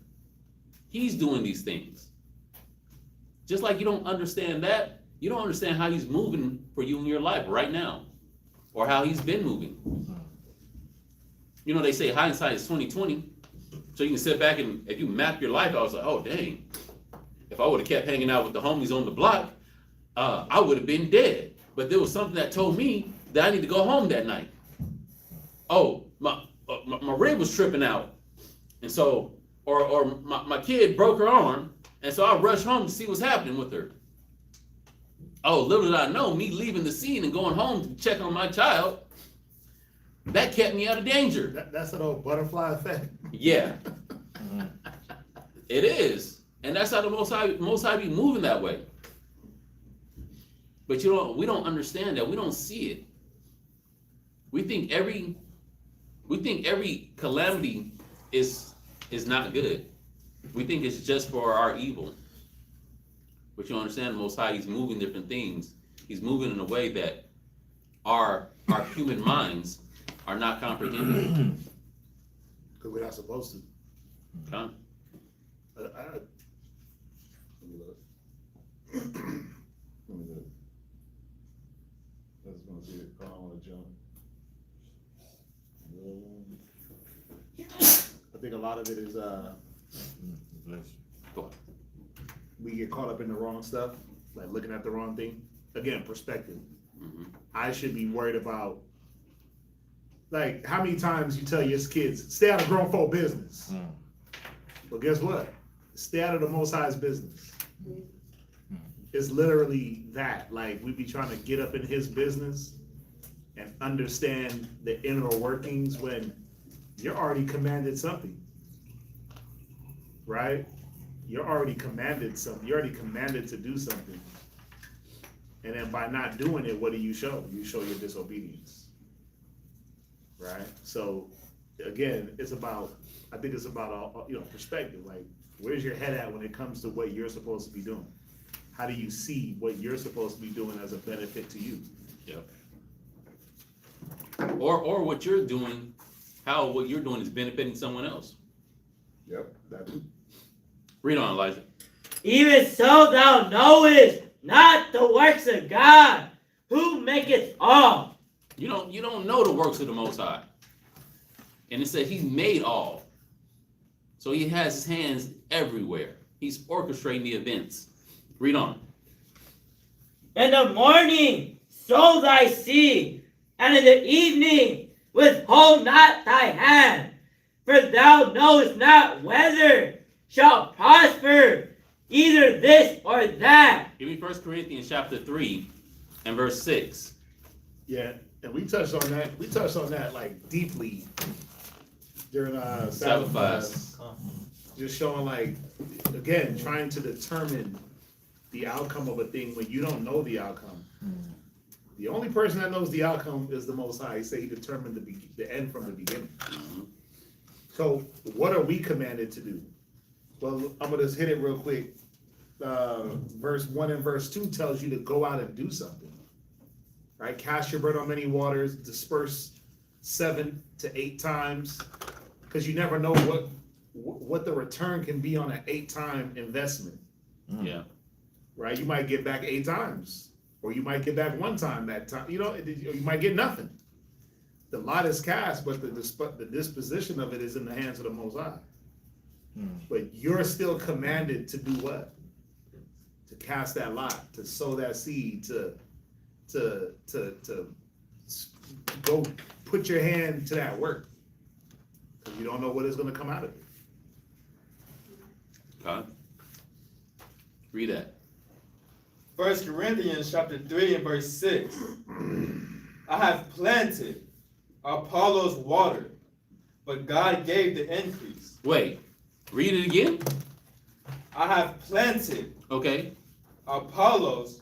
He's doing these things. Just like you don't understand that, you don't understand how he's moving for you in your life right now, or how he's been moving. You know, they say hindsight is 20/20. So you can sit back and if you map your life, I was like, oh dang, if I would have kept hanging out with the homies on the block, I would have been dead. But there was something that told me that I need to go home that night. Oh, my rib was tripping out. And so, or my kid broke her arm, and so I rushed home to see what's happening with her. Oh, little did I know, me leaving the scene and going home to check on my child, that kept me out of danger. That's an old butterfly effect. Yeah. It is. And that's how the Most High be moving that way. But we don't understand that. We don't see it. We think every calamity is not good. We think it's just for our evil. But you understand the Most High, he's moving different things. He's moving in a way that our human minds are not comprehending. Because we're not supposed to. Huh? Let me look. Let me look. I just want to see it. I don't want to jump. I think a lot of it is we get caught up in the wrong stuff, like looking at the wrong thing. Again, perspective. Mhm. I should be worried about, like, how many times you tell your kids, stay out of grown folk business. Well, guess what? Stay out of the Most High's business. It's literally that. Like, we be trying to get up in his business and understand the inner workings when you're already commanded something, right? You're already commanded something. You're already commanded to do something. And then by not doing it, what do you show? You show your disobedience, right? So again, I think it's about, perspective. Like, where's your head at when it comes to what you're supposed to be doing? How do you see what you're supposed to be doing as a benefit to you? Yep. Or what you're doing, how what you're doing is benefiting someone else. Yep. Read on, Elijah. Even so thou knowest not the works of God, who maketh all. You don't know the works of the Most High. And it said he made all. So he has his hands everywhere. He's orchestrating the events. Read on. In the morning sow thy seed, and in the evening withhold not thy hand. For thou knowest not whether shall prosper either this or that. Give me 1 Corinthians chapter 3 and verse 6. Yeah, and we touched on that. We touched on that like deeply during Sabbath class. Just showing, like, again, trying to determine the outcome of a thing when you don't know the outcome. The only person that knows the outcome is the Most High. He said he determined the end from the beginning. So what are we commanded to do? Well, I'm gonna just hit it real quick. Verse 1 and verse 2 tells you to go out and do something. Right? Cast your bread on many waters, disperse 7 to 8 times, because you never know what the return can be on an 8-time investment. Yeah. Right? You might get back 8 times, or you might get back 1 time that time. You might get nothing. The lot is cast, but the disposition of it is in the hands of the Most High. But you're still commanded to do what? To cast that lot, to sow that seed, to go put your hand to that work, because you don't know what is going to come out of it. Okay. Read that. 1 Corinthians chapter 3 and verse 6. I have planted, Apollos watered, but God gave the increase. Wait. Read it again. I have planted, Okay. Apollos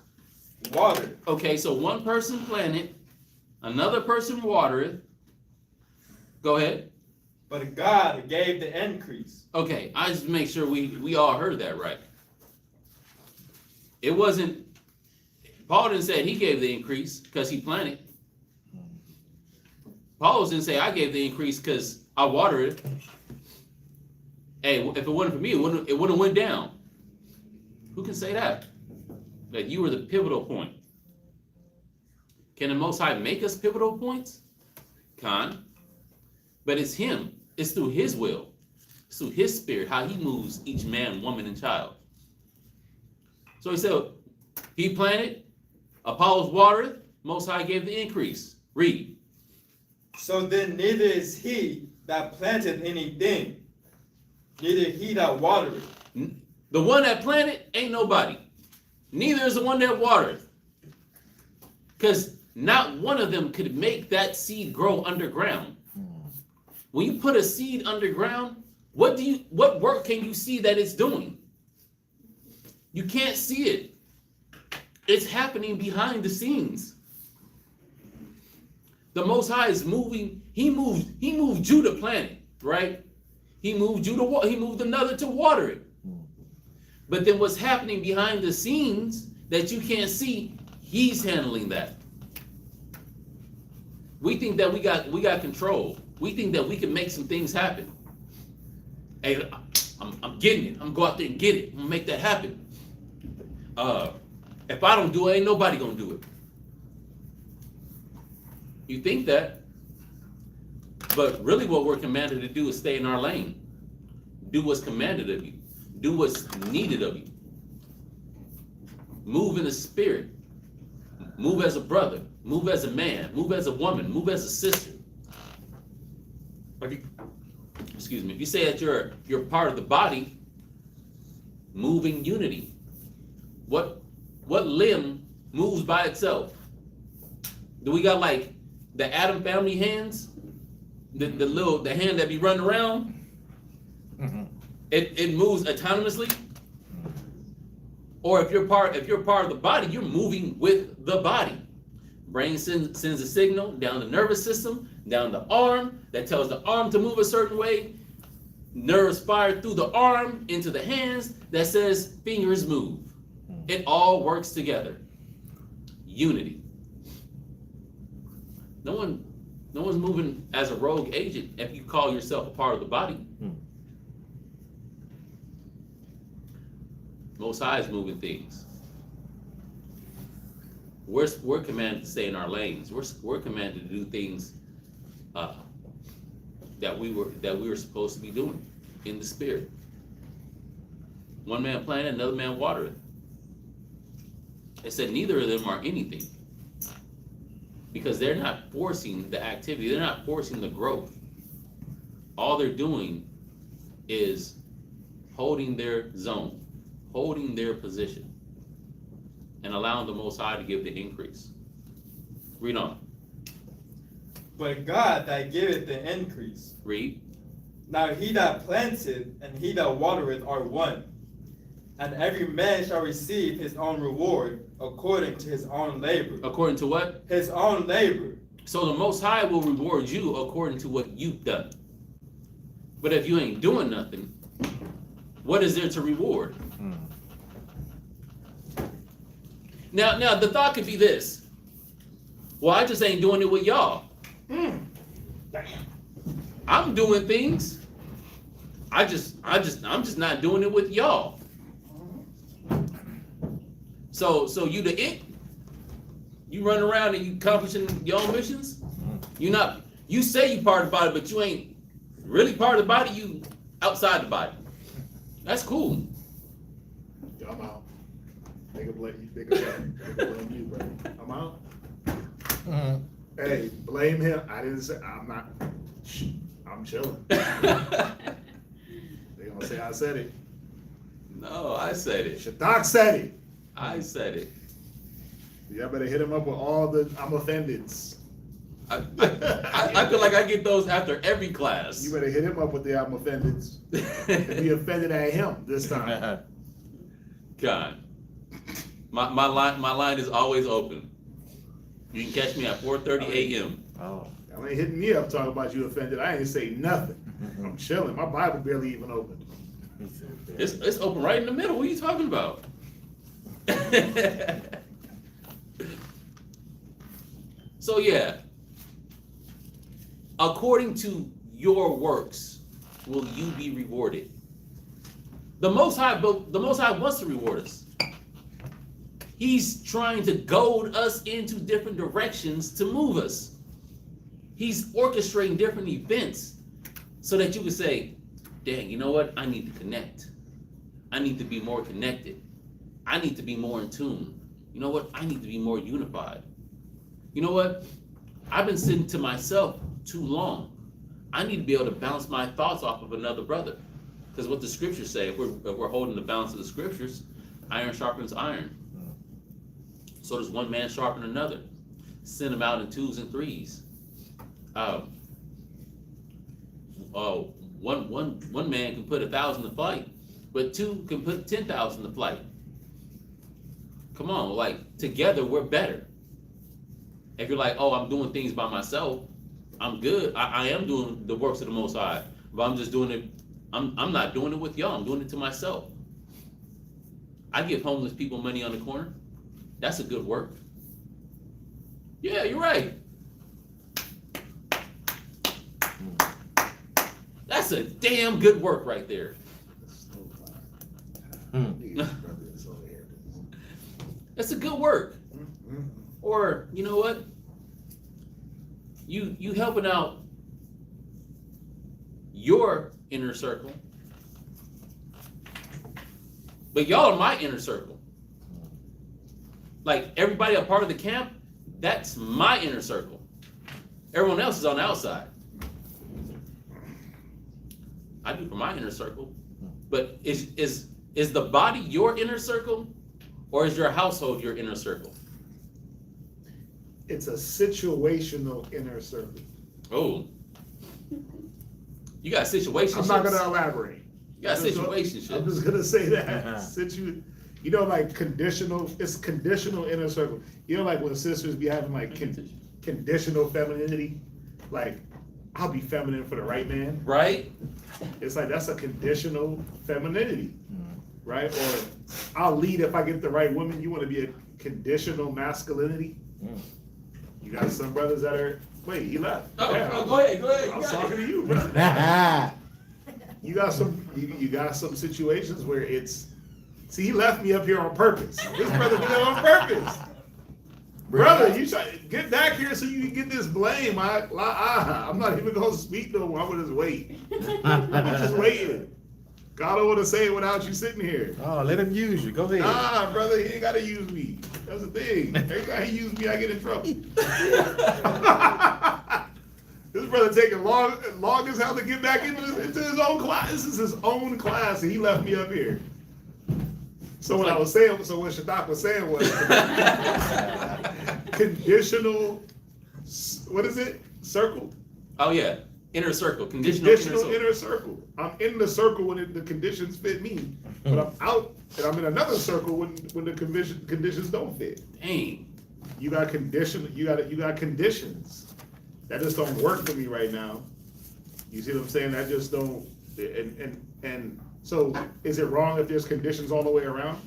watered. Okay, so one person planted, another person watered. Go ahead. But God gave the increase. Okay, I just make sure we all heard that right. It wasn't, Paul didn't say he gave the increase because he planted. Paul didn't say I gave the increase because I watered it. Hey, if it wasn't for me, it wouldn't went down. Who can say that? That you were the pivotal point. Can the Most High make us pivotal points? Con. But it's him. It's through his will. It's through his spirit, how he moves each man, woman, and child. So he said, he planted, Apollos watered, Most High gave the increase. Read. So then neither is he that planted anything, neither he that watered. The one that planted ain't nobody. Neither is the one that watered. Because not one of them could make that seed grow underground. When you put a seed underground, what work can you see that it's doing? You can't see it. It's happening behind the scenes. The Most High is moving. He moved you to plant it, right? He moved you to he moved another to water it. But then what's happening behind the scenes that you can't see, he's handling that. We think that we got control. We think that we can make some things happen. Hey, I'm getting it. I'm gonna go out there and get it. I'm gonna make that happen. If I don't do it, ain't nobody gonna do it. You think that, but really what we're commanded to do is stay in our lane. Do what's commanded of you. Do what's needed of you. Move in the spirit. Move as a brother. Move as a man. Move as a woman. Move as a sister. Excuse me. If you say that you're part of the body, move in unity. What limb moves by itself? Do we got like the Adam family hands? The hand that be running around? Mm-hmm. It moves autonomously? Or if you're part of the body, you're moving with the body. Brain sends a signal down the nervous system, down the arm, that tells the arm to move a certain way. Nerves fire through the arm into the hands that says fingers move. It all works together. Unity. No one's moving as a rogue agent if you call yourself a part of the body. Most High is moving things. We're commanded to stay in our lanes. We're commanded to do things that we were supposed to be doing in the spirit. One man planted, another man watered. It said neither of them are anything, because they're not forcing the activity. They're not forcing the growth. All they're doing is holding their zone, holding their position, and allowing the Most High to give the increase. Read on. But God that giveth the increase. Read. Now he that planteth and he that watereth are one, and every man shall receive his own reward according to his own labor. According to what? His own labor. So the Most High will reward you according to what you've done. But if you ain't doing nothing, what is there to reward? Now the thought could be this. Well, I just ain't doing it with y'all. I'm doing things. I'm just not doing it with y'all. So you the it? You run around and you accomplishing your own missions? You say you part of the body, but you ain't really part of the body, you outside the body. That's cool. I'm out. They can blame you, bro. I'm out. Hey, blame him. I didn't say, I'm not. I'm chilling. They gonna say I said it. No, I said it. Shadak said it. I said it. Y'all better hit him up with all the I'm offendeds. I feel like I get those after every class. You better hit him up with the I'm offendeds. And be offended at him this time. God. My line is always open. You can catch me at 4:30 a.m. Oh. Y'all ain't hitting me up talking about you offended. I ain't say nothing. I'm chilling. My Bible barely even open. It's open right in the middle. What are you talking about? So yeah, according to your works will you be rewarded. The Most High wants to reward us. He's trying to goad us into different directions to move us. He's orchestrating different events so that you can say, dang, you know what? I need to connect. I need to be more connected. I need to be more in tune. You know what? I need to be more unified. You know what? I've been sitting to myself too long. I need to be able to bounce my thoughts off of another brother. Because what the scriptures say, if we're holding the balance of the scriptures, iron sharpens iron. So does one man sharpen another. send them out in 2s and 3s. One man can put 1,000 to flight, but 2 can put 10,000 to flight. Come on, like together we're better. If you're like, oh, I'm doing things by myself, I'm good. I am doing the works of the Most High, but I'm just doing it. I'm not doing it with y'all. I'm doing it to myself. I give homeless people money on the corner. That's a good work. Yeah, you're right. That's a damn good work right there. That's a good work. Or, you know what? You helping out your inner circle, but y'all are my inner circle. Like everybody a part of the camp, that's my inner circle. Everyone else is on the outside. I do for my inner circle, but is the body your inner circle, or is your household your inner circle? It's a situational inner circle. Oh, you got situationships. I'm not gonna elaborate. You got situationships. I'm just gonna say that. You know, like it's conditional inner circle. You know, like when sisters be having like conditional femininity, like I'll be feminine for the right man. Right? It's like that's a conditional femininity, right? Or I'll lead if I get the right woman. You want to be a conditional masculinity. You got some brothers that are. Wait, he left. Oh, Yeah, go ahead. I was talking to you, brother. You got some situations where it's. See, he left me up here on purpose. This brother did it on purpose. Brother, you try get back here so you can get this blame. I'm not even gonna speak no more. I'm gonna just wait. I'm just waiting. God don't want to say it without you sitting here. Oh, let him use you. Go ahead. Nah, brother, he ain't gotta use me. That's the thing. Every time he uses me, I get in trouble. This brother taking long as hell to get back into his own class. This is his own class, and he left me up here. So what what Shadak was saying was conditional. What is it? Circle. Oh yeah, inner circle, conditional Inner circle. I'm in the circle when the conditions fit me, but I'm out and I'm in another circle when the conditions don't fit. Dang. You got conditions that just don't work for me right now. You see what I'm saying? That just don't. And so, is it wrong if there's conditions all the way around?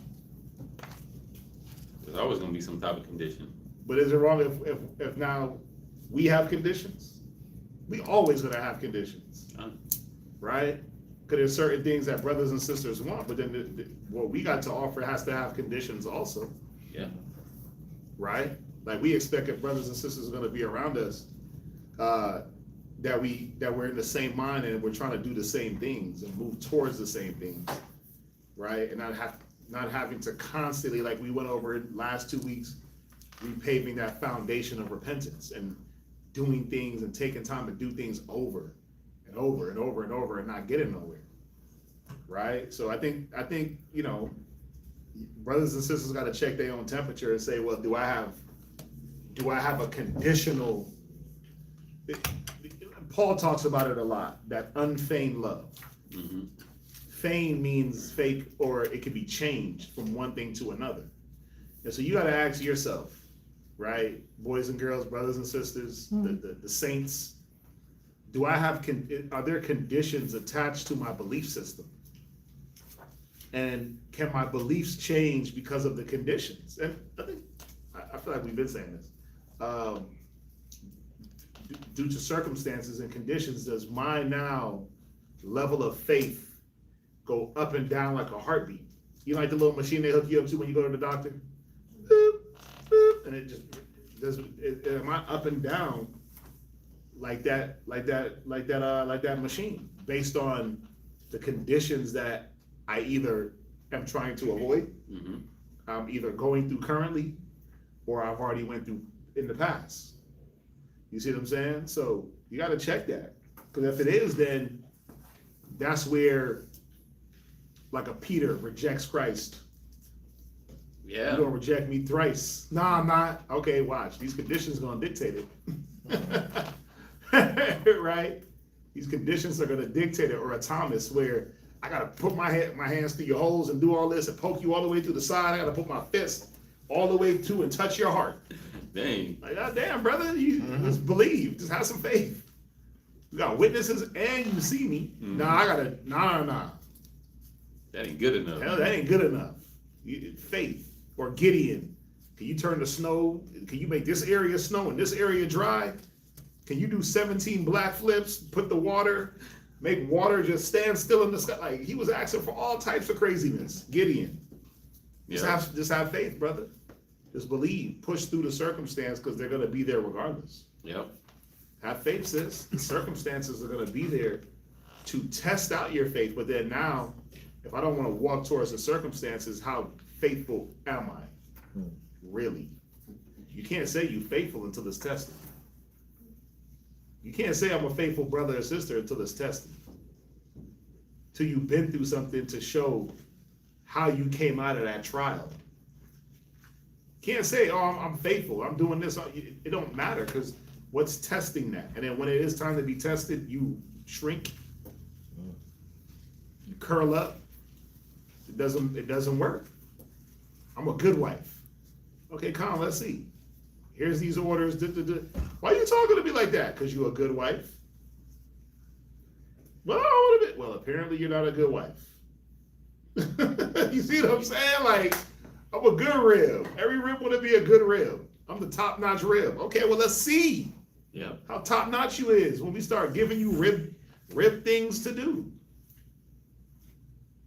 There's always gonna be some type of condition. But is it wrong if now we have conditions? We always gonna have conditions, right? Because there's certain things that brothers and sisters want, but then what we got to offer has to have conditions also. Yeah. Right? Like we expect if brothers and sisters are gonna be around us, that we're in the same mind and we're trying to do the same things and move towards the same things, right? And not having to constantly, like we went over in last 2 weeks, repaving that foundation of repentance and doing things and taking time to do things over and over and over and over and not getting nowhere, right? So I think you know, brothers and sisters got to check their own temperature and say, well, do I have a conditional? Paul talks about it a lot, that unfeigned love. Mm-hmm. Feign means fake, or it could be changed from one thing to another. And so you got to ask yourself, right, boys and girls, brothers and sisters, the saints, are there conditions attached to my belief system? And can my beliefs change because of the conditions? And I feel like we've been saying this. Due to circumstances and conditions, does my now level of faith go up and down like a heartbeat? You know, like the little machine they hook you up to when you go to the doctor? Boop, boop, and it just does. Am I up and down like that machine based on the conditions that I either am trying to avoid, I'm either going through currently, or I've already went through in the past? You see what I'm saying? So you got to check that, because if it is, then that's where, like a Peter rejects Christ. Yeah. You're gonna reject me thrice. No, I'm not. Okay, watch. These conditions gonna dictate it. Right? These conditions are gonna dictate it. Or a Thomas where I gotta put my hands through your holes and do all this and poke you all the way through the side. I gotta put my fist all the way to and touch your heart. Dang. Like, God damn, brother, you just believe. Just have some faith. You got witnesses and you see me. Nah. That ain't good enough. Hell, that ain't good enough. Faith. Or Gideon. Can you turn the snow? Can you make this area snow and this area dry? Can you do 17 black flips, put the water, make water just stand still in the sky? Like, he was asking for all types of craziness. Gideon. Just have faith, brother. Just believe. Push through the circumstance because they're going to be there regardless. Yep. Have faith, sis. The circumstances are going to be there to test out your faith. But then now, if I don't want to walk towards the circumstances, how faithful am I? Really? You can't say you're faithful until it's tested. You can't say I'm a faithful brother or sister until it's tested. Till you've been through something to show how you came out of that trial. Can't say, oh, I'm faithful, I'm doing this. It don't matter, because what's testing that? And then when it is time to be tested, you shrink, you curl up. It doesn't work. I'm a good wife. Okay, Con, let's see. Here's these orders. Why are you talking to me like that? Because you're a good wife? Well, apparently you're not a good wife. You see what I'm saying? Like, I'm a good rib. Every rib want to be a good rib. I'm the top-notch rib. Okay, well, let's see how top-notch you is when we start giving you rib things to do.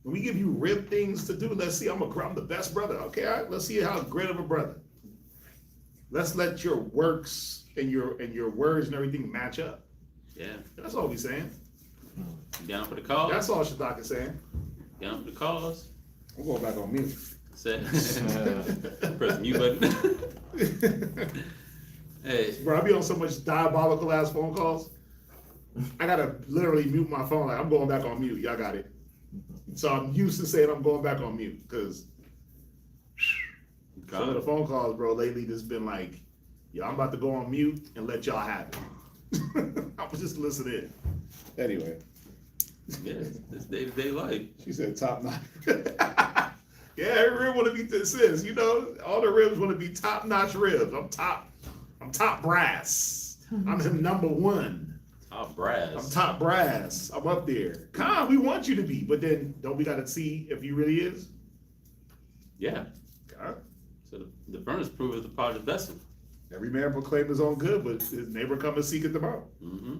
When we give you rib things to do, let's see, I'm the best brother. Okay, all right, let's see how great of a brother. Let's let your works and your words and everything match up. Yeah. That's all we saying. You down for the cause? That's all Shadak is saying. Down for the cause? I'm going back on mute. Press the mute button. Hey. Bro, I be on so much diabolical ass phone calls. I gotta literally mute my phone. Like, I'm going back on mute. Y'all got it. So I'm used to saying I'm going back on mute because some of the phone calls, bro, lately just been like, yo, I'm about to go on mute and let y'all have it. I was just listening in. Anyway. Yeah, it's day-to-day life. She said top notch. Yeah, every rib want to be sis, you know, all the ribs want to be top notch ribs. I'm top brass. I'm him number one. Top brass. I'm top brass. I'm up there. Con, we want you to be, but then don't we gotta see if you really is? Yeah. Con. So the furnace proveth the potter's vessel. Every man proclaim his own good, but his neighbor come and seeketh them out. Mm-hmm.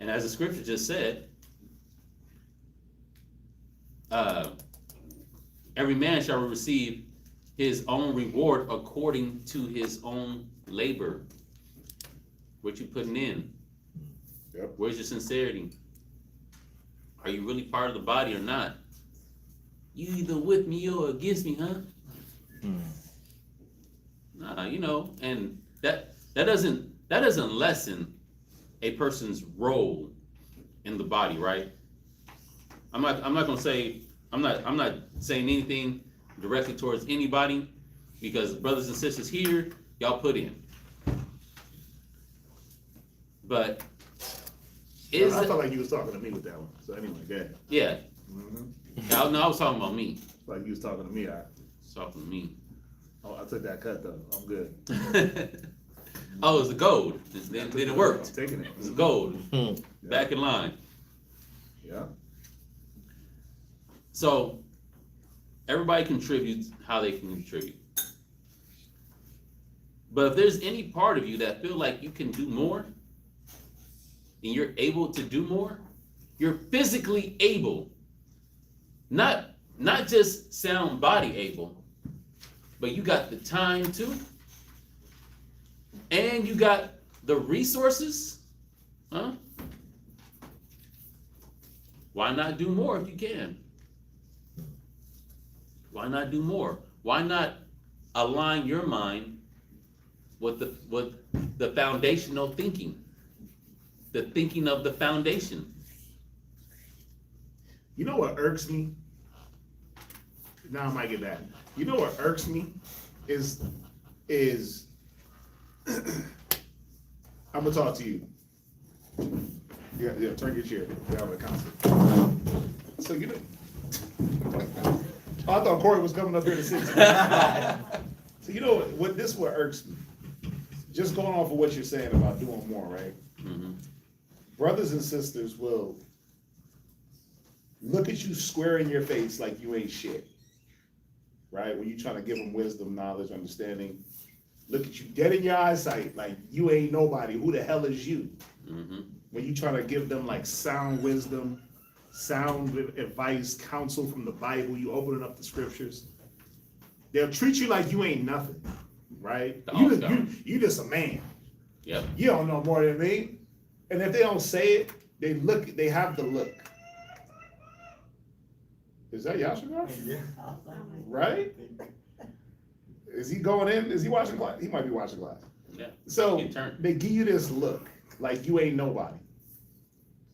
And as the scripture just said, every man shall receive his own reward according to his own labor. What you putting in? Yep. Where's your sincerity? Are you really part of the body or not? You either with me or against me, huh? Nah, you know, and that doesn't lessen a person's role in the body, right? I'm not saying anything directly towards anybody, because brothers and sisters here, y'all put in. But I felt like you was talking to me with that one. So anyway, go ahead. Yeah. Mm-hmm. I was talking about me. Like you was talking to me. Talking to me. Oh, I took that cut though. I'm good. Oh, it's the gold. Then it worked. I'm taking it. It's the gold. Yeah. Back in line. Yeah. So everybody contributes how they can contribute. But if there's any part of you that feel like you can do more, and you're able to do more, you're physically able, not just sound body able, but you got the time too, and you got the resources, huh? Why not do more if you can? Why not do more? Why not align your mind with the foundational thinking? The thinking of the foundation. You know what irks me? now I might get mad. You know what irks me is I'm gonna talk to you. Yeah, turn your chair. We're having a concert. So you know, I thought Corey was coming up here to sit. So you know what? This is what irks me. Just going off of what you're saying about doing more, right? Mm-hmm. Brothers and sisters will look at you square in your face like you ain't shit, right? When you trying to give them wisdom, knowledge, understanding, look at you dead in your eyesight like you ain't nobody. Who the hell is you? Mm-hmm. When you trying to give them like sound wisdom, sound advice, counsel from the Bible, you opening up the scriptures, they'll treat you like you ain't nothing, right? You just a man. Yep. You don't know more than me. And if they don't say it, they have the look. Is that Yashagar? Yeah. Right? Is he going in? Is he watching class? He might be watching class. Yeah. So Get turned. they give you this look like you ain't nobody.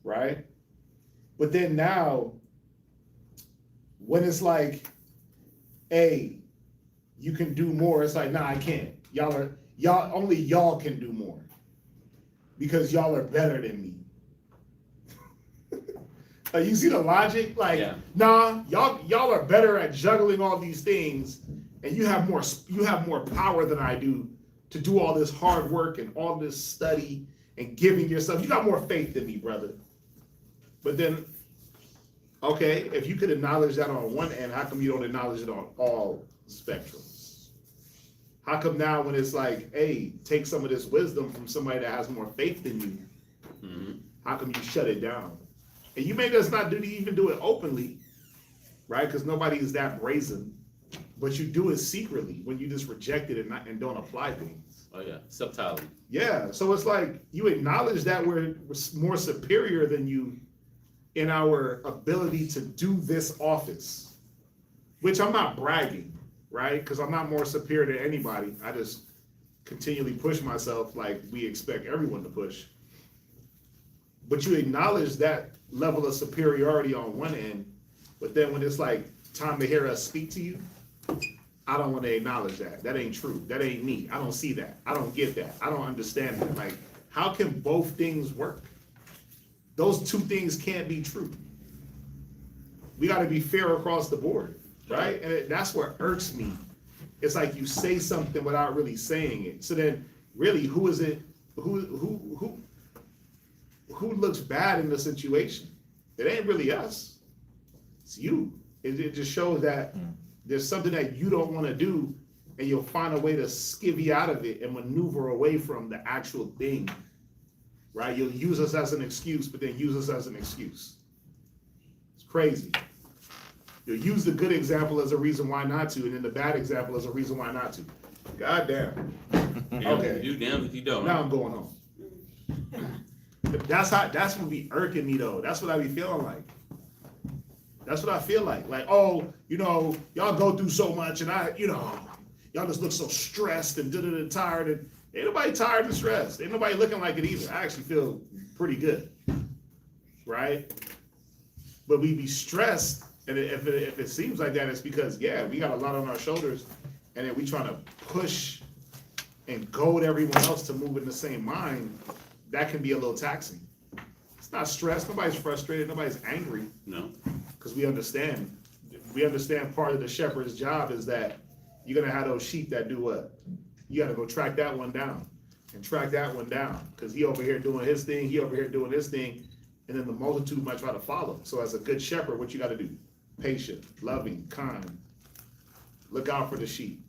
Right? But then now, when it's like, hey, you can do more, it's like, nah, I can't. Only y'all can do more. Because y'all are better than me. Like, you see the logic? Like, Yeah. nah, y'all are better at juggling all these things, and you have more power than I do to do all this hard work and all this study and giving yourself. You got more faith than me, brother. But then, okay, if you could acknowledge that on one end, how come you don't acknowledge it on all spectrums? How come now when it's like, hey, take some of this wisdom from somebody that has more faith than you, Mm-hmm. how come you shut it down? And you may just not even do it openly, right? Because nobody is that brazen, but you do it secretly when you just reject it and don't apply things. Oh yeah, subtlety. Yeah, so it's like you acknowledge that we're more superior than you in our ability to do this office, which I'm not bragging, right? Because I'm not more superior to anybody. I just continually push myself like we expect everyone to push. But you acknowledge that level of superiority on one end, but then when it's like time to hear us speak to you, I don't want to acknowledge that. That ain't true. That ain't me. I don't see that. I don't get that. I don't understand that. Like, how can both things work? Those two things can't be true. We got to be fair across the board, right? And that's what irks me. It's like you say something without really saying it. So then, really, who is it? Who looks bad in the situation? It ain't really us. It's you. It just shows that there's something that you don't want to do, and you'll find a way to skivvy out of it and maneuver away from the actual thing, right? You'll use us as an excuse, but then use us as an excuse. It's crazy. You'll use the good example as a reason why not to, and then the bad example as a reason why not to. God damn. Okay. You damn if you don't. Now I'm going home. That's what be irking me though. That's what I be feeling like. That's what I feel like. Like, oh, y'all go through so much, and y'all just look so stressed and tired. And ain't nobody tired and stressed. Ain't nobody looking like it either. I actually feel pretty good, right? But we be stressed, and if it seems like that, it's because we got a lot on our shoulders, and then we trying to push and goad everyone else to move in the same mind. That can be a little taxing. It's not stress. Nobody's frustrated. Nobody's angry. No. Because we understand part of the shepherd's job is that you're going to have those sheep that do what? You got to go track that one down and track that one down. Because he over here doing his thing, he over here doing his thing, and then the multitude might try to follow. So as a good shepherd, what you got to do? Patient, loving, kind. Look out for the sheep.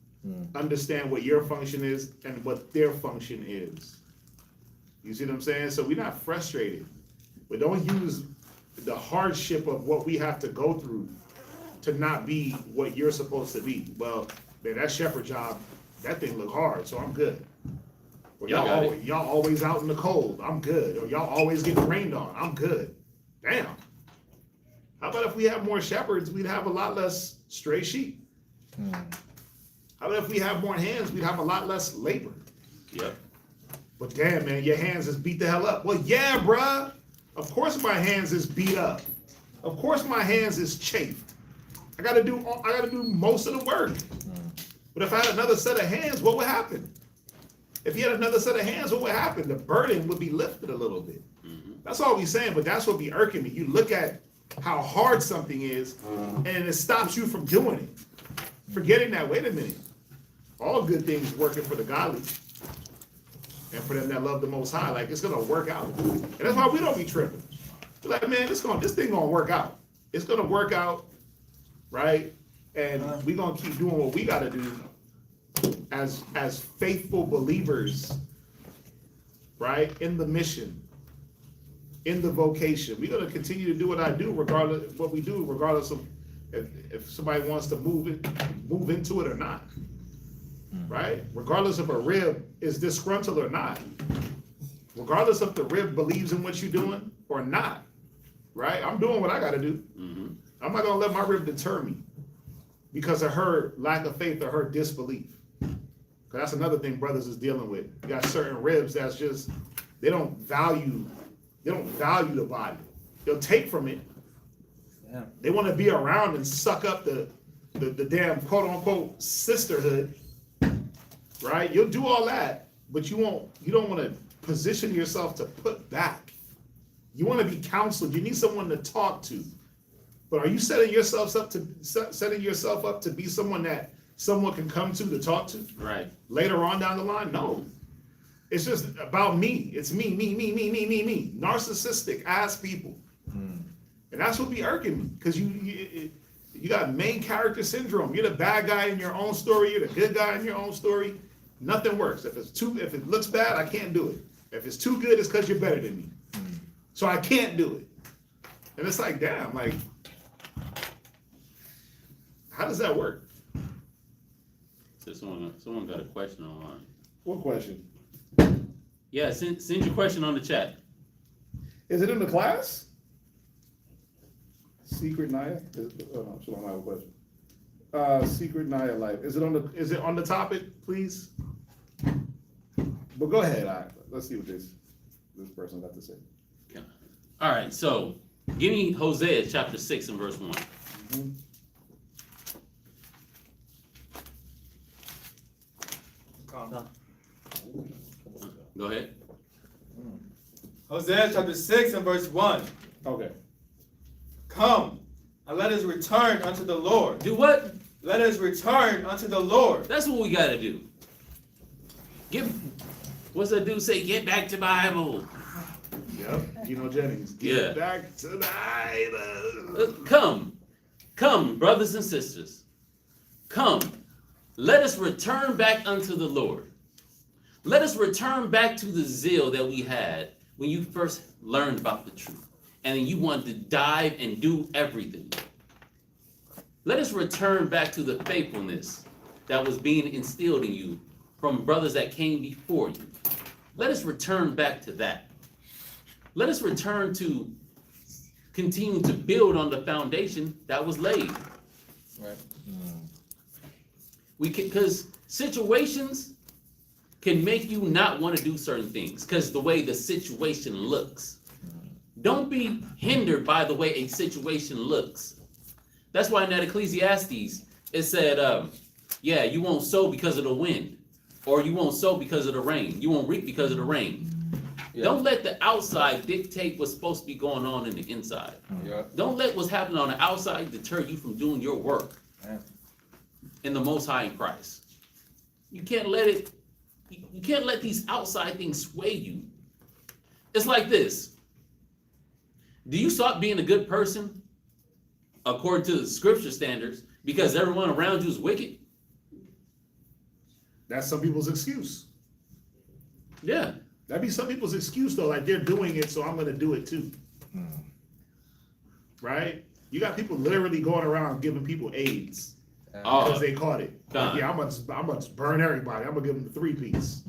Understand what your function is and what their function is. You see what I'm saying? So we're not frustrated. But don't use the hardship of what we have to go through to not be what you're supposed to be. Well, man, that shepherd job, that thing look hard, so I'm good. Or y'all always out in the cold, I'm good. Or y'all always getting rained on, I'm good. Damn. How about if we have more shepherds, we'd have a lot less stray sheep. How about if we have more hands, we'd have a lot less labor. Yep. But damn, man, your hands is beat the hell up. Well, yeah, bruh. Of course my hands is beat up. Of course my hands is chafed. I gotta do most of the work. But if I had another set of hands, what would happen? If he had another set of hands, what would happen? The burden would be lifted a little bit. That's all we saying, but that's what be irking me. You look at how hard something is, and it stops you from doing it. Forgetting that, wait a minute. All good things working for the godly. And for them that love the Most High, like it's gonna work out. And that's why we don't be tripping. We're like, man, this thing gonna work out. It's gonna work out, right? And we gonna keep doing what we gotta do as faithful believers, right? In the mission, in the vocation. We're gonna continue to do what I do, regardless of what we do, regardless of if somebody wants to move into it or not. Right? Regardless if a rib is disgruntled or not. Regardless if the rib believes in what you're doing or not. Right? I'm doing what I gotta do. I'm not gonna let my rib deter me because of her lack of faith or her disbelief. Because that's another thing brothers is dealing with. You got certain ribs that's just, they don't value the body. They'll take from it. Yeah. They want to be around and suck up the damn quote unquote sisterhood. Right? You'll do all that, but you don't want to position yourself to put back. You want to be counseled. You need someone to talk to. But are you setting yourself up to be someone that someone can come to talk to? Right. Later on down the line? No. It's just about me. It's me. Narcissistic ass people. And that's what be irking me. Because you got main character syndrome. You're the bad guy in your own story. You're the good guy in your own story. Nothing works. If it looks bad, I can't do it. If it's too good, it's because you're better than me. So I can't do it. And it's like, damn, like, how does that work? So someone got a question online. What question? Yeah, send your question on the chat. Is it in the class? Secret Naya? Oh no, she don't have a question. Secret Naya life. Is it on the topic, please? But go ahead. Let's see what this person got to say. Okay. All right, so give me Hosea chapter 6 and verse 1. Go ahead. Hosea chapter 6 and verse 1. Okay. Come, and let us return unto the Lord. Do what? Let us return unto the Lord. That's what we gotta do. What's that dude say? Get back to Bible. Yep. Gino Jennings. Yeah. Get back to the Bible. Come, brothers and sisters. Come, let us return back unto the Lord. Let us return back to the zeal that we had when you first learned about the truth. And then you wanted to dive and do everything. Let us return back to the faithfulness that was being instilled in you from brothers that came before you. Let us return back to that. Let us return to continue to build on the foundation that was laid. Right. Because situations can make you not want to do certain things because the way the situation looks. Don't be hindered by the way a situation looks. That's why in that Ecclesiastes, it said, you won't sow because of the wind, or you won't sow because of the rain. You won't reap because of the rain. Yeah. Don't let the outside dictate what's supposed to be going on in the inside. Yeah. Don't let what's happening on the outside deter you from doing your work in the Most High in Christ. You can't let these outside things sway you. It's like this. Do you stop being a good person according to the scripture standards because everyone around you is wicked? That's some people's excuse. Yeah. That'd be some people's excuse though, like they're doing it, so I'm gonna do it too. Right? You got people literally going around giving people AIDS because they caught it. Like, yeah, I'm gonna burn everybody. I'm gonna give them the 3-piece.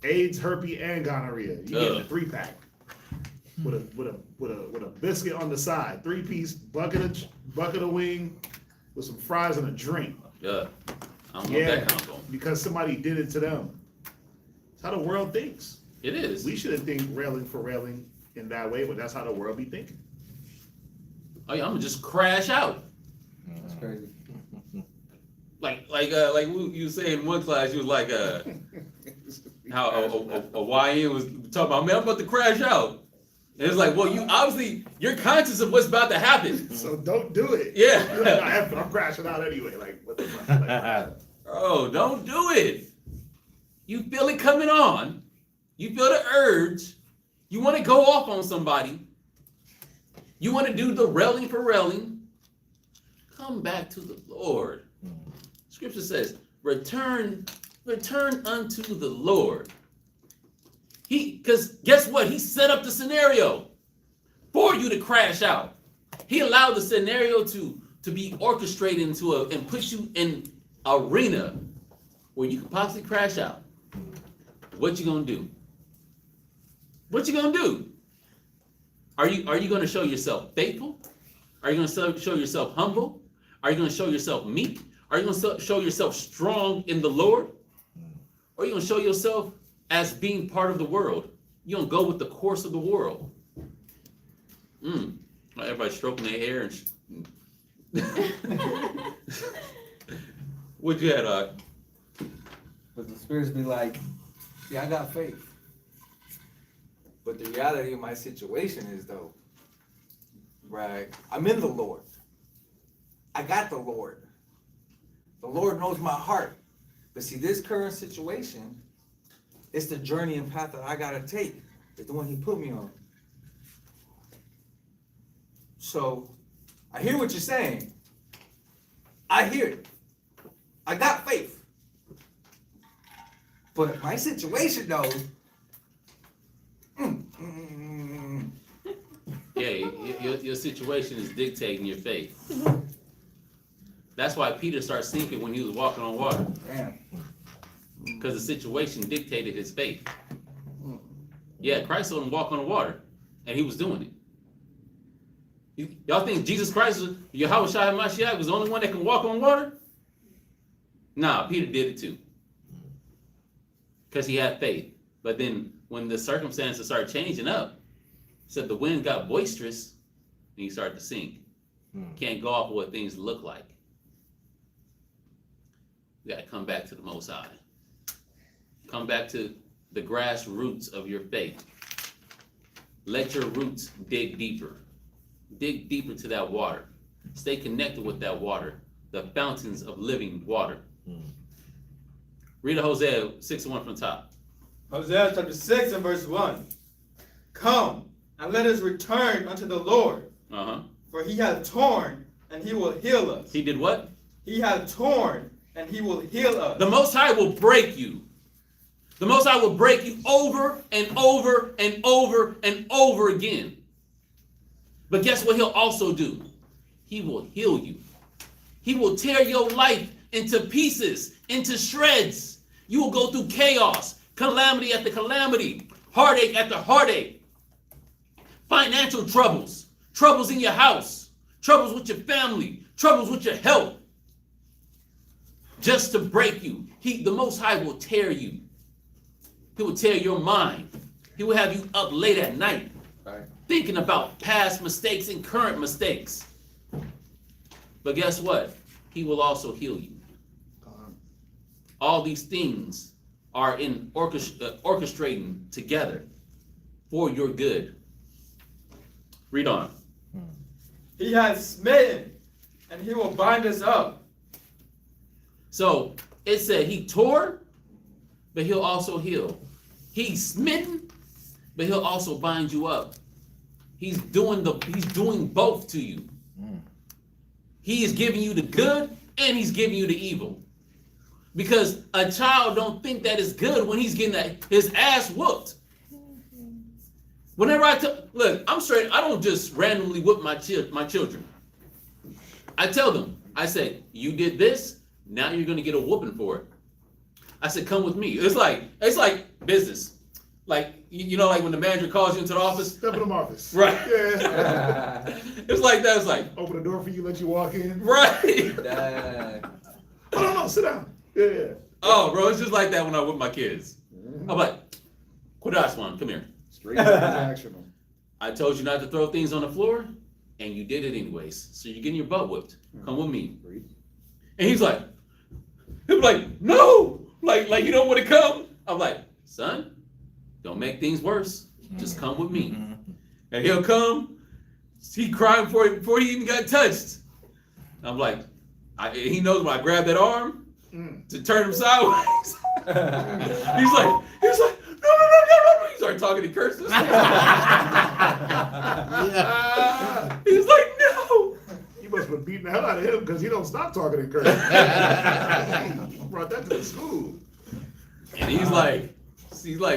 AIDS, herpes, and gonorrhea. You get the 3-pack with a biscuit on the side, 3-piece bucket of wing with some fries and a drink. Yeah. I don't want that combo. Because somebody did it to them. It's how the world thinks. It is. We shouldn't think railing for railing in that way, but that's how the world be thinking. Oh yeah, I'm gonna just crash out. That's crazy. Like you was saying in one class, you was like, how a YN was talking about, man, I'm about to crash out. And it's like, well, you obviously, you're conscious of what's about to happen. So don't do it. Yeah. You're like, I'm crashing out anyway. Like, what the fuck? Like, Oh, don't do it. You feel it coming on. You feel the urge. You want to go off on somebody. You want to do the railing for railing. Come back to the Lord. Scripture says, return unto the Lord. Because guess what? He set up the scenario for you to crash out. He allowed the scenario to be orchestrated and put you in arena where you could possibly crash out. What you gonna do? What you gonna do? Are you gonna show yourself faithful? Are you gonna show yourself humble? Are you gonna show yourself meek? Are you gonna show yourself strong in the Lord? Or are you gonna show yourself as being part of the world? You gonna go with the course of the world? Everybody stroking their hair and what you had, But the spirits be like, see, I got faith. But the reality of my situation is though, right? I'm in the Lord. I got the Lord. The Lord knows my heart. But see, this current situation, it's the journey and path that I gotta take. It's the one he put me on. So, I hear what you're saying. I hear it. I got faith. But my situation though, yeah, your situation is dictating your faith. That's why Peter started sinking when he was walking on water. damn. Because the situation dictated his faith. Yeah, Christ told him to walk on the water, and he was doing it. Y'all think Jesus Christ, Yahweh Shai HaMashiach, was the only one that can walk on water? Nah, Peter did it too. Because he had faith. But then when the circumstances started changing up, it said the wind got boisterous, and he started to sink. Can't go off of what things look like. You got to come back to the Most High. Come back to the grassroots of your faith. Let your roots dig deeper. Dig deeper to that water. Stay connected with that water. The fountains of living water. Read Hosea 6:1 from the top. Hosea chapter 6 and verse 1. Come, and let us return unto the Lord, for he hath torn, and he will heal us. He did what? He hath torn, and he will heal us. The Most High will break you. The Most High will break you over and over and over and over again. But guess what he'll also do? He will heal you. He will tear your life into pieces, into shreds. You will go through chaos, calamity after calamity, heartache after heartache, financial troubles, troubles in your house, troubles with your family, troubles with your health, just to break you. The Most High will tear you. He will tear your mind. He will have you up late at night, thinking about past mistakes and current mistakes. But guess what? He will also heal you. All these things are in orchestrating together for your good. Read on. He hath smitten, and he will bind us up. So it said he tore, but he'll also heal. He's smitten, but he'll also bind you up. He's doing both to you. He is giving you the good and he's giving you the evil. Because a child don't think that is good when he's getting his ass whooped. Whenever look, I'm straight, I don't just randomly whip my children. I tell them, I say, you did this, now you're gonna get a whooping for it. I said, come with me. It's like business. Like, you know, like when the manager calls you into the office. Step in the office. Right. Yeah. It's like that. It's like, open the door for you, let you walk in. Right. Oh, no, sit down. Yeah. Oh, bro, it's just like that when I whip my kids. I'm like, Quadaswan, come here. Straight transactional. I told you not to throw things on the floor. and you did it anyways. So you're getting your butt whipped. Come with me. And he's like, no, like you don't want to come. I'm like, son, don't make things worse. Just come with me. And he'll come. He crying before he even got touched. I'm like, he knows when I grab that arm to turn him sideways. He's like, no. He started talking in curses. He's like, no. You must have been beating the hell out of him because he don't stop talking in curses. Brought that to the school. And he's like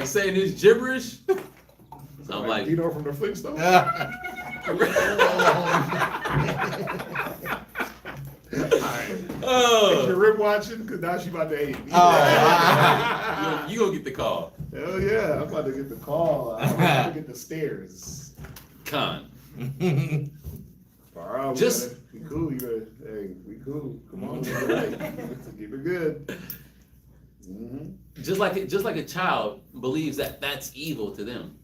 saying this gibberish. So I'm like, Dino from the Flintstones. oh, You're rib watching because now she about to hate me. you gonna get the call. Hell yeah, I'm about to get the call. I'm about to get the stairs. Con. All right, Just- we cool. You better, hey, we cool. Come on, keep it good. Mm-hmm. Just like a child believes that that's evil to them.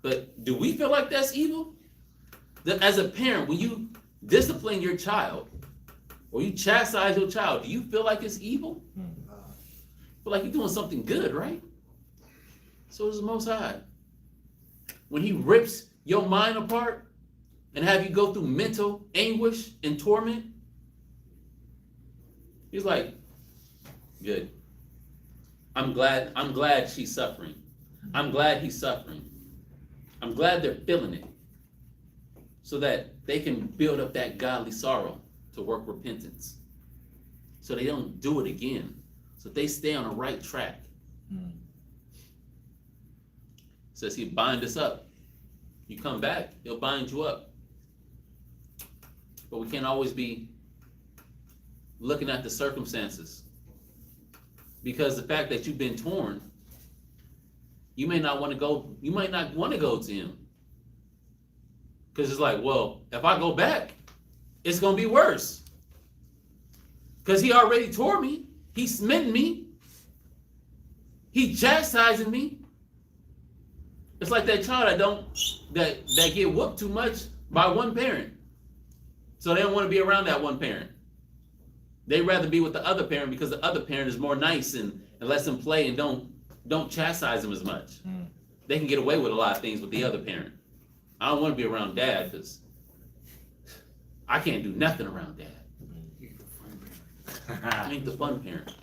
But do we feel like that's evil? That as a parent, when you discipline your child or you chastise your child, do you feel like it's evil? Feel like you're doing something good, right? So is the Most High. When he rips your mind apart and have you go through mental anguish and torment, he's like, good. I'm glad she's suffering. I'm glad he's suffering. I'm glad they're feeling it so that they can build up that godly sorrow to work repentance so they don't do it again, so they stay on the right track. Says he'll bind us up. You come back, he'll bind you up. But we can't always be looking at the circumstances, because the fact that you've been torn, you might not want to go to him. Because it's like, well, if I go back, it's going to be worse. Because he already tore me. He smitten me. He chastising me. It's like that child that get whooped too much by one parent. So they don't want to be around that one parent. They'd rather be with the other parent because the other parent is more nice and lets them play and don't chastise them as much. They can get away with a lot of things with the other parent. I don't want to be around dad because I can't do nothing around dad. I ain't the fun parent.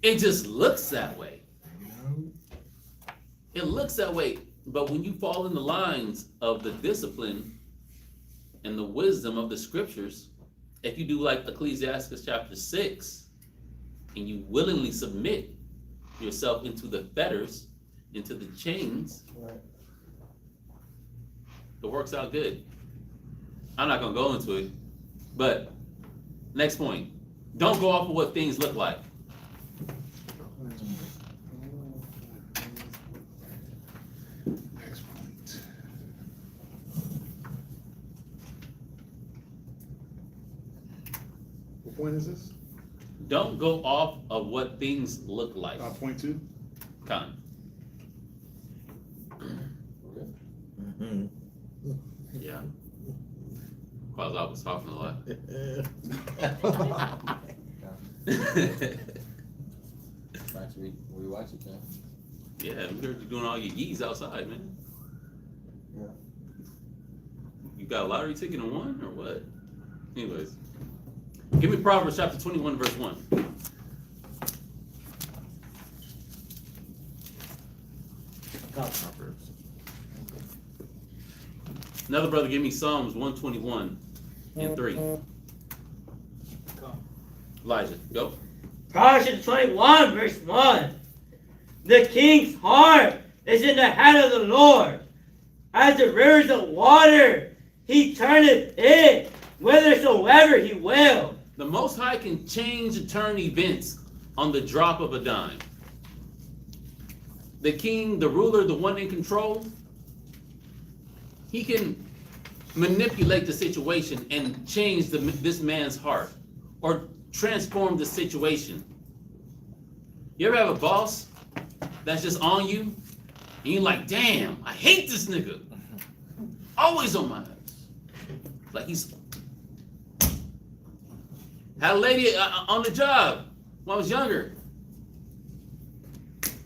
It just looks that way. It looks that way. But when you fall in the lines of the discipline and the wisdom of the scriptures, if you do like Ecclesiastes chapter 6, and you willingly submit yourself into the fetters, into the chains, it works out good. I'm not going to go into it, but next point. Don't go off of what things look like. Next point. What point is this? Don't go off of what things look like. Point 2? Con. Yeah. While I was talking a lot. We watch it then. Yeah, we heard you doing all your yees outside, man. Yeah. You got a lottery ticket and won, or what? Anyways. Give me Proverbs chapter 21, verse 1. Another brother, give me Psalms 121 and 3. Elijah, go. Proverbs 21, verse 1. The king's heart is in the hand of the Lord. As the rivers of water, he turneth it whithersoever he will. The Most High can change and turn events on the drop of a dime. The king, the ruler, the one in control, he can manipulate the situation and change this man's heart or transform the situation. You ever have a boss that's just on you and you're like, damn, I hate this nigga. Always on my ass. Like he's had a lady on the job when I was younger.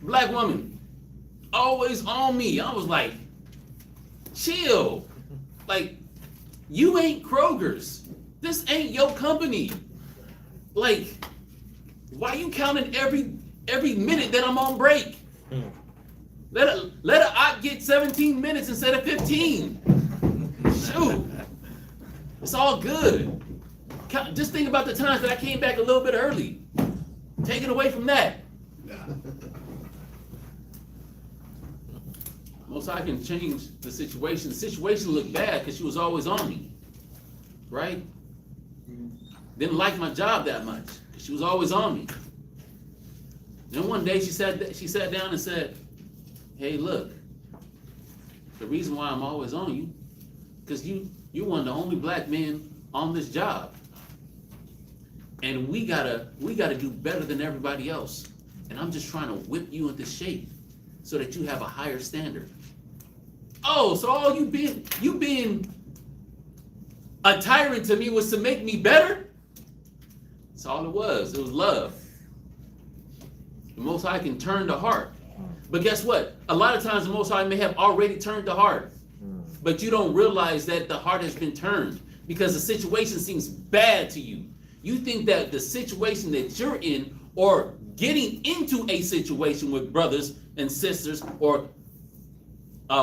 Black woman, always on me. I was like, chill. Like, you ain't Kroger's. This ain't your company. Like, why you counting every minute that I'm on break? Let a op get 17 minutes instead of 15. Shoot. It's all good. Just think about the times that I came back a little bit early. Take it away from that. Most I can change the situation. The situation looked bad because she was always on me, right? Didn't like my job that much because she was always on me. Then one day she sat down and said, "Hey, look, the reason why I'm always on you, because you're one of the only black men on this job, and we gotta do better than everybody else. And I'm just trying to whip you into shape so that you have a higher standard." Oh, so all you being a tyrant to me was to make me better? That's all it was. It was love. The Most High can turn the heart. But guess what? A lot of times the Most High may have already turned the heart. But you don't realize that the heart has been turned because the situation seems bad to you. You think that the situation that you're in or getting into a situation with brothers and sisters or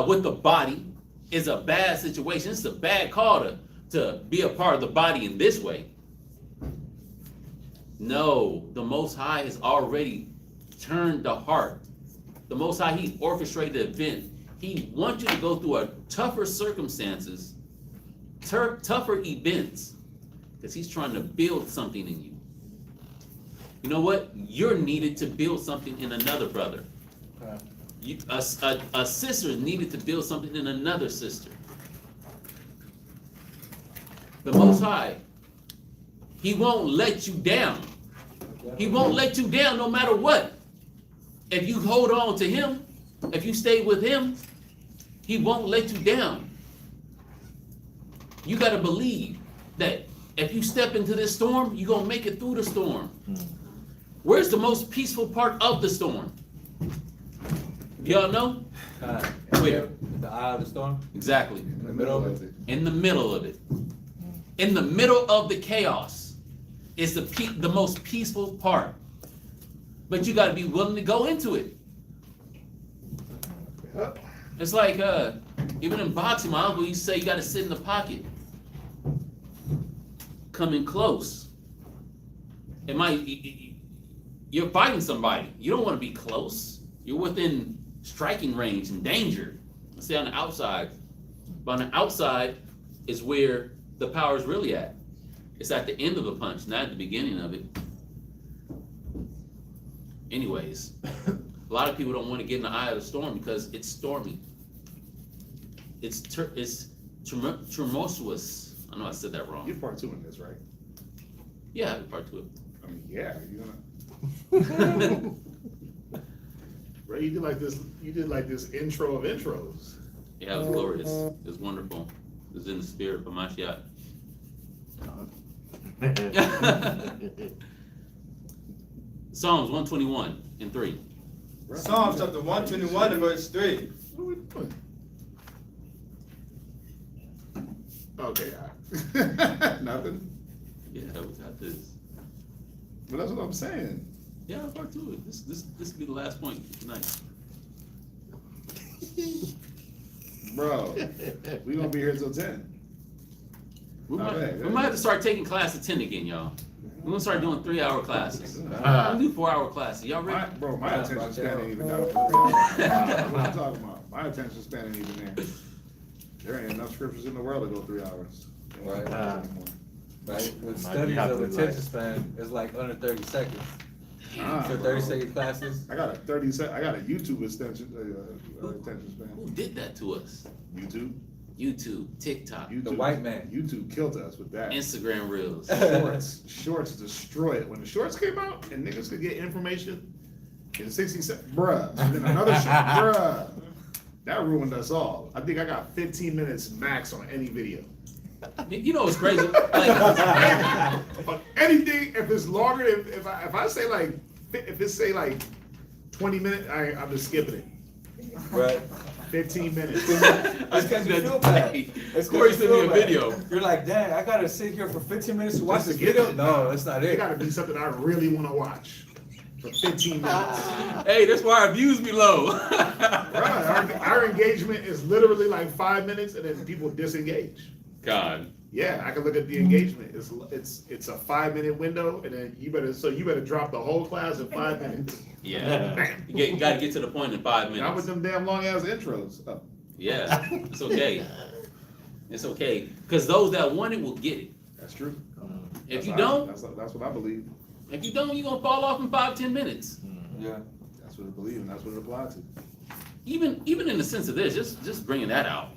with the body is a bad situation. It's a bad call to be a part of the body in this way. No, the Most High has already turned the heart. The Most High, He orchestrated the event. He wants you to go through a tougher circumstances, tougher events, because He's trying to build something in you. You know what? You're needed to build something in another brother. A sister is needed to build something in another sister. The Most High, He won't let you down. He won't let you down no matter what. If you hold on to Him, if you stay with Him, He won't let you down. You got to believe that if you step into this storm, you're going to make it through the storm. Where's the most peaceful part of the storm? Y'all know? Where? The eye of the storm? Exactly. In the middle of it? In the middle of it. In the middle of the chaos is the most peaceful part. But you got to be willing to go into it. It's like, even in boxing, my uncle used to say you got to sit in the pocket. Come in close. You're fighting somebody. You don't want to be close. You're within striking range and danger. Let's say on the outside. But on the outside is where the power is really at. It's at the end of the punch, not at the beginning of it. Anyways, a lot of people don't want to get in the eye of the storm because it's stormy. It's tumultuous. I know I said that wrong. You're part two in this, right? Yeah, part two. I mean, yeah, you're gonna. Right, you did like this intro of intros. Yeah, it was glorious. It was wonderful. It was in the spirit of Mashiach. Psalms 121:3. Right. Psalms chapter 121 and verse 3. What are we doing? Okay, nothing. Yeah, we got this. But that's what I'm saying. Yeah, part two. This will be the last point tonight. Bro, we gonna be here till 10. We Okay, might have to start taking class at 10 again, y'all. We're gonna start doing 3-hour classes. We'll do 4-hour classes. Y'all ready? My attention span ain't even down to 3 hours. What I'm talking about. My attention span ain't even there. There ain't enough scriptures in the world to go 3 hours. Right. Right? With studies of attention span, it's like under 30 seconds. So 30-second classes. I got a YouTube attention span. Who did that to us? YouTube, TikTok, The white man. YouTube killed us with that. Instagram Reels. Shorts destroyed it. When the shorts came out and niggas could get information in 60 seconds, bruh. And then another short, bruh. That ruined us all. I think I got 15 minutes max on any video. You know what's crazy? Like, But anything, if it's longer, if I say like, if it's say like 20 minutes, I'm just skipping it. Right. 15 minutes. It's because you feel bad. It's 'cause Corey you sent me feel a bad. video. You're like, dang, I gotta sit here for 15 minutes to watch Just this to get video? it. No, that's not It it. gotta be something I really wanna watch for 15 minutes. Hey, that's why our views be low. Right, our engagement is literally like 5 minutes and then people disengage. God. Yeah, I can look at the engagement. It's a 5-minute window and then you better drop the whole class in 5 minutes. Yeah. Bam. You gotta get to the point in 5 Not with minutes. them damn long ass intros. Oh. Yeah, it's okay. It's okay. Because those that want it will get it. That's true. If you That's don't, that's what I believe. if you don't, you're gonna fall off in 5-10 minutes. Yeah. That's what I believe and that's what it applies to. Even in the sense of this, just bringing that out.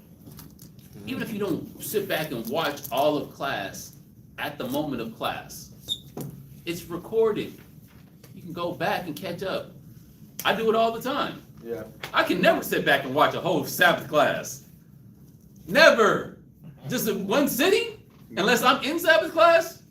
Even if you don't sit back and watch all of class at the moment of class, it's recorded. You can go back and catch up. I do it all the time. Yeah. I can never sit back and watch a whole Sabbath class. Never. Just in one sitting, unless I'm in Sabbath class.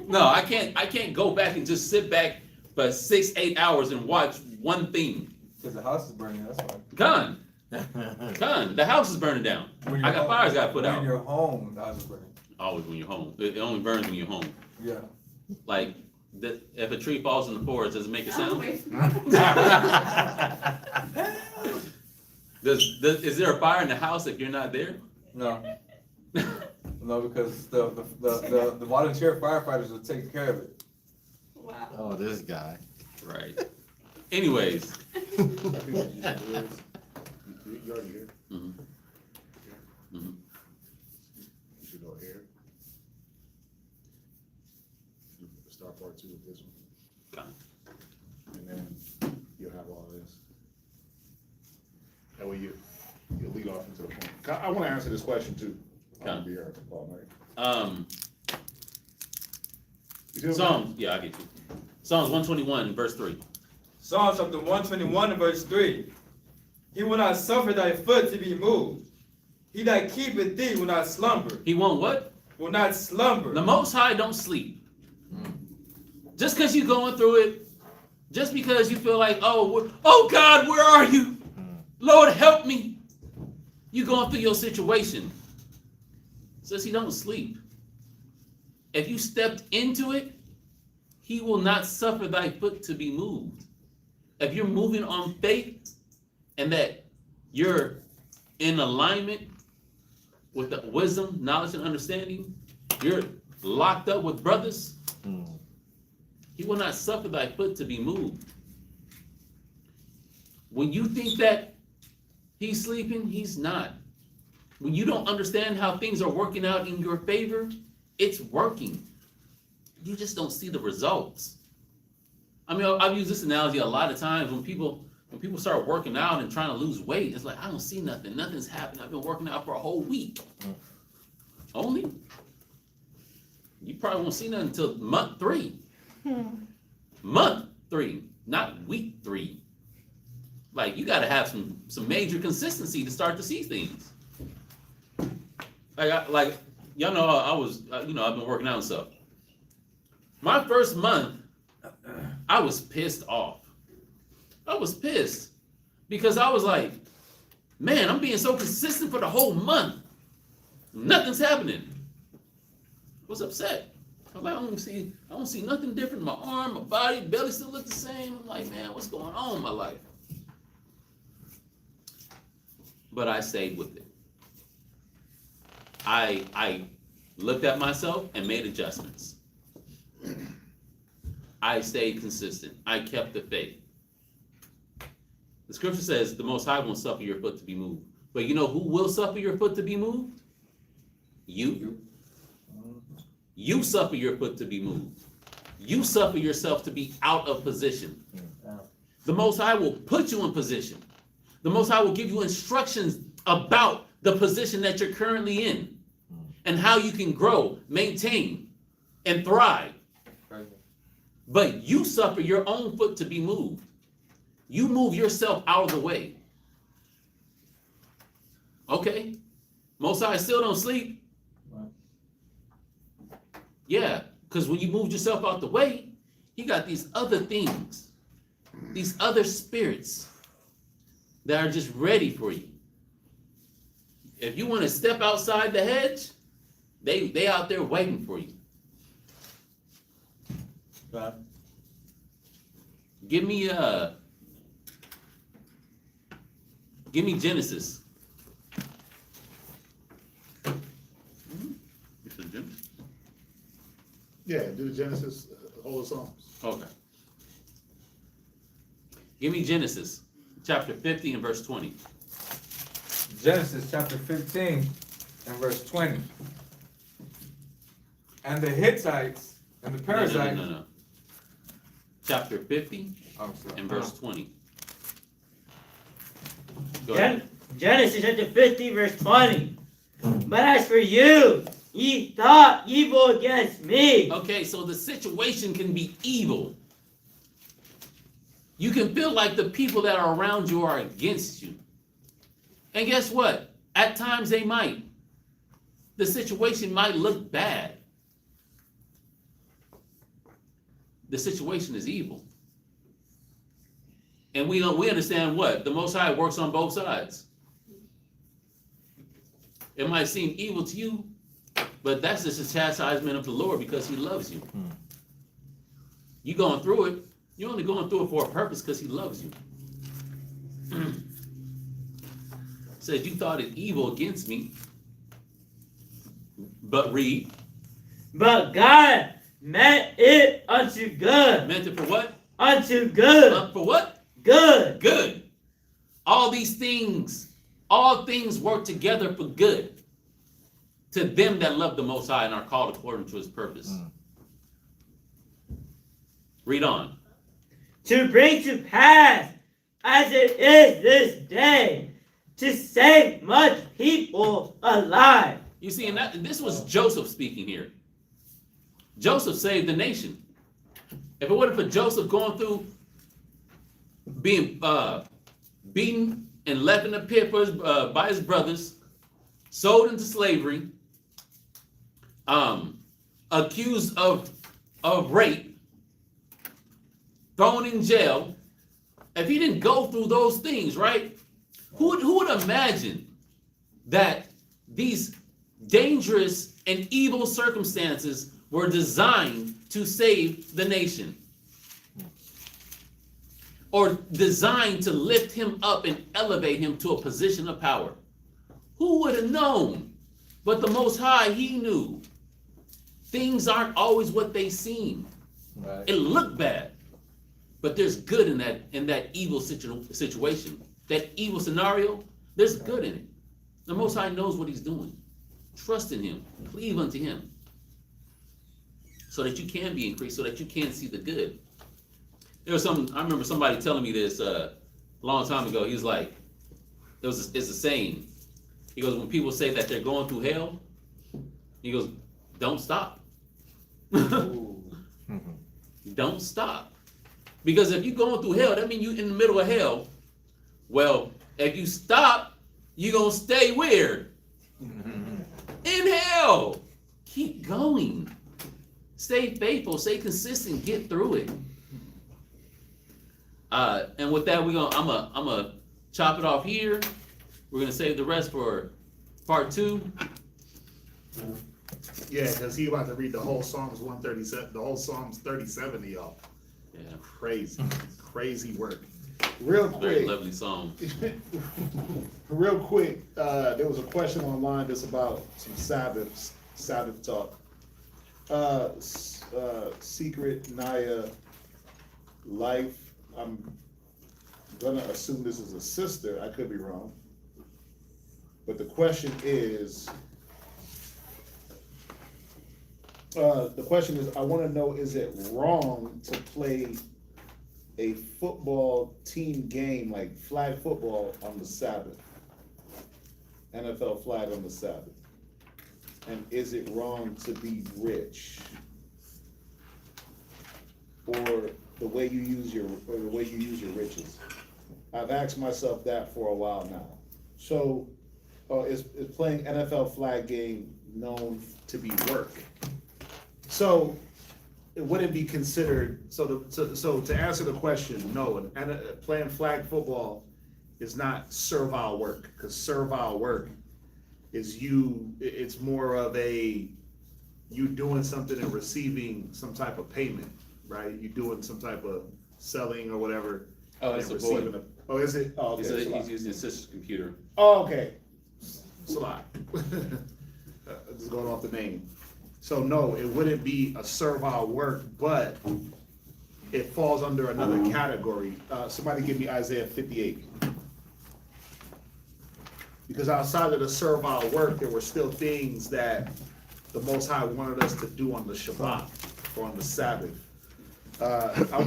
No, I can't go back and just sit back for 6-8 hours and watch one thing. Because the house is burning, that's why. Gone. The house is burning down. When I you're got home- fires got put when out. you're home, the house is burning. Always when you're home. It only burns when you're home. Yeah. Like, if a tree falls in the forest, does it make a sound? Is there a fire in the house if you're not there? No. No, because the volunteer firefighters will take care of it. Wow. Oh, this guy. Right. Anyways. You already here. Mhm. Mhm. You should go here. Start part 2 with this one. Got it. And then you'll have all this. That way you'll lead off into the point. I want to answer this question too. I'm gonna be here all night. You see what I'm Psalms, yeah, I get you. Psalms 121, verse 3. Psalms chapter 121 and verse 3. He will not suffer thy foot to be moved. He that keepeth thee will not slumber. He won't what? Will not slumber. The Most High don't sleep. Just because you're going through it, just because you feel like, oh God, where are you? Lord, help me. You going through your situation. Says he don't sleep. If you stepped into it, he will not suffer thy foot to be moved. If you're moving on faith and that you're in alignment with the wisdom, knowledge, and understanding, you're locked up with brothers, he will not suffer thy foot to be moved. When you think that he's sleeping, he's not. When you don't understand how things are working out in your favor, it's working. You just don't see the results. I mean, I've used this analogy a lot of times when people start working out and trying to lose weight. It's like, I don't see nothing. Nothing's happening. I've been working out for a whole week. Only? You probably won't see nothing until month 3. Month 3, not week 3. Like, you got to have some major consistency to start to see things. Like y'all know, I've been working out and stuff. My first month, I was pissed off. I was pissed because I was like, man, I'm being so consistent for the whole month. Nothing's happening. I was upset. I'm like, I don't see nothing different in my arm, my body, belly still look the same. I'm like, man, what's going on in my life? But I stayed with it. I looked at myself and made adjustments. I stayed consistent. I kept the faith. The scripture says the Most High won't suffer your foot to be moved. But you know who will suffer your foot to be moved? You. You suffer your foot to be moved. You suffer yourself to be out of position. The Most High will put you in position. The Most High will give you instructions about the position that you're currently in and how you can grow, maintain, and thrive. But you suffer your own foot to be moved. You move yourself out of the way. Okay. Most High still don't sleep. Right. Yeah, because when you moved yourself out the way, he got these other things, these other spirits that are just ready for you. If you want to step outside the hedge, they out there waiting for you. Right. Give me Genesis. You said Genesis? Yeah, do the Genesis, whole of Psalms. Okay. Give me Genesis, chapter 50 and verse 20. Genesis chapter 15 and verse 20. And the Hittites and the No, Perizzites. no. Chapter 50 Oh, sorry. and verse 20. Go ahead. Genesis chapter 50, verse 20. But as for you, ye thought evil against me. Okay, so the situation can be evil. You can feel like the people that are around you are against you. And guess what? At times they might. The situation might look bad. The situation is evil. And we understand what? The Most High works on both sides. It might seem evil to you, but that's just a chastisement of the Lord because he loves you. You going through it, you're only going through it for a purpose because he loves you. Says you thought it evil against me, but read. But God meant it unto good. Meant it for what? Unto good. For what? Good. Good. All these things, all things work together for good to them that love the Most High and are called according to his purpose. Read on. To bring to pass as it is this day, to save much people alive. You see, and this was Joseph speaking here. Joseph saved the nation. If it wasn't for Joseph going through being beaten and left in a pit for by his brothers, sold into slavery, accused of rape, thrown in jail, if he didn't go through those things, right? Who would imagine that these dangerous and evil circumstances were designed to save the nation? Or designed to lift him up and elevate him to a position of power? Who would have known? But the Most High, he knew. Things aren't always what they seem. Right. It looked bad, but there's good in that evil situation. That evil scenario, there's good in it. The Most High knows what he's doing. Trust in him. Cleave unto him. So that you can be increased, so that you can see the good. There was I remember somebody telling me this a long time ago. He was like, it's a saying. He goes, when people say that they're going through hell, he goes, don't stop. Don't stop. Because if you're going through hell, that means you're in the middle of hell. Well, if you stop, you're going to stay where? In hell. Keep going. Stay faithful, stay consistent, get through it. And with that, I'm gonna chop it off here. We're gonna save the rest for part 2. Yeah, because he about to read the whole Psalms 137, the whole Psalms 37 to y'all. Yeah, Crazy work. Real very quick, lovely song. real quick, there was a question online that's about some Sabbath talk. Secret Naya Life. I'm gonna assume this is a sister. I could be wrong. But the question is, I want to know, is it wrong to play a football team game like flag football on the Sabbath? NFL flag on the Sabbath. And is it wrong to be rich? Or the way you use your riches? I've asked myself that for a while now. So or is playing NFL flag game known to be work? So it wouldn't be considered, so to answer the question, no, playing flag football is not servile work, because servile work is it's more of you doing something and receiving some type of payment, right? You doing some type of selling or whatever. Oh, it's and a boy. receiving Oh, is it? Oh, okay. He's using his sister's computer. Oh, okay. It's a lot. Just going off the name. So no, it wouldn't be a servile work, but it falls under another category. Somebody give me Isaiah 58. Because outside of the servile work, there were still things that the Most High wanted us to do on the Shabbat or on the Sabbath. I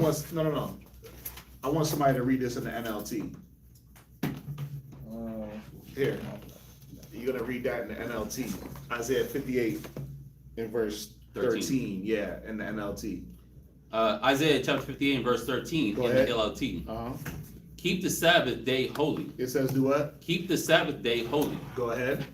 want somebody to read this in the NLT. Here, you're gonna read that in the NLT. Isaiah 58 in verse 13. Yeah, in the NLT. Isaiah chapter 58 and verse 13 Go in ahead. the LLT. Uh-huh. Keep the Sabbath day holy. It says do what? Keep the Sabbath day holy. Go ahead.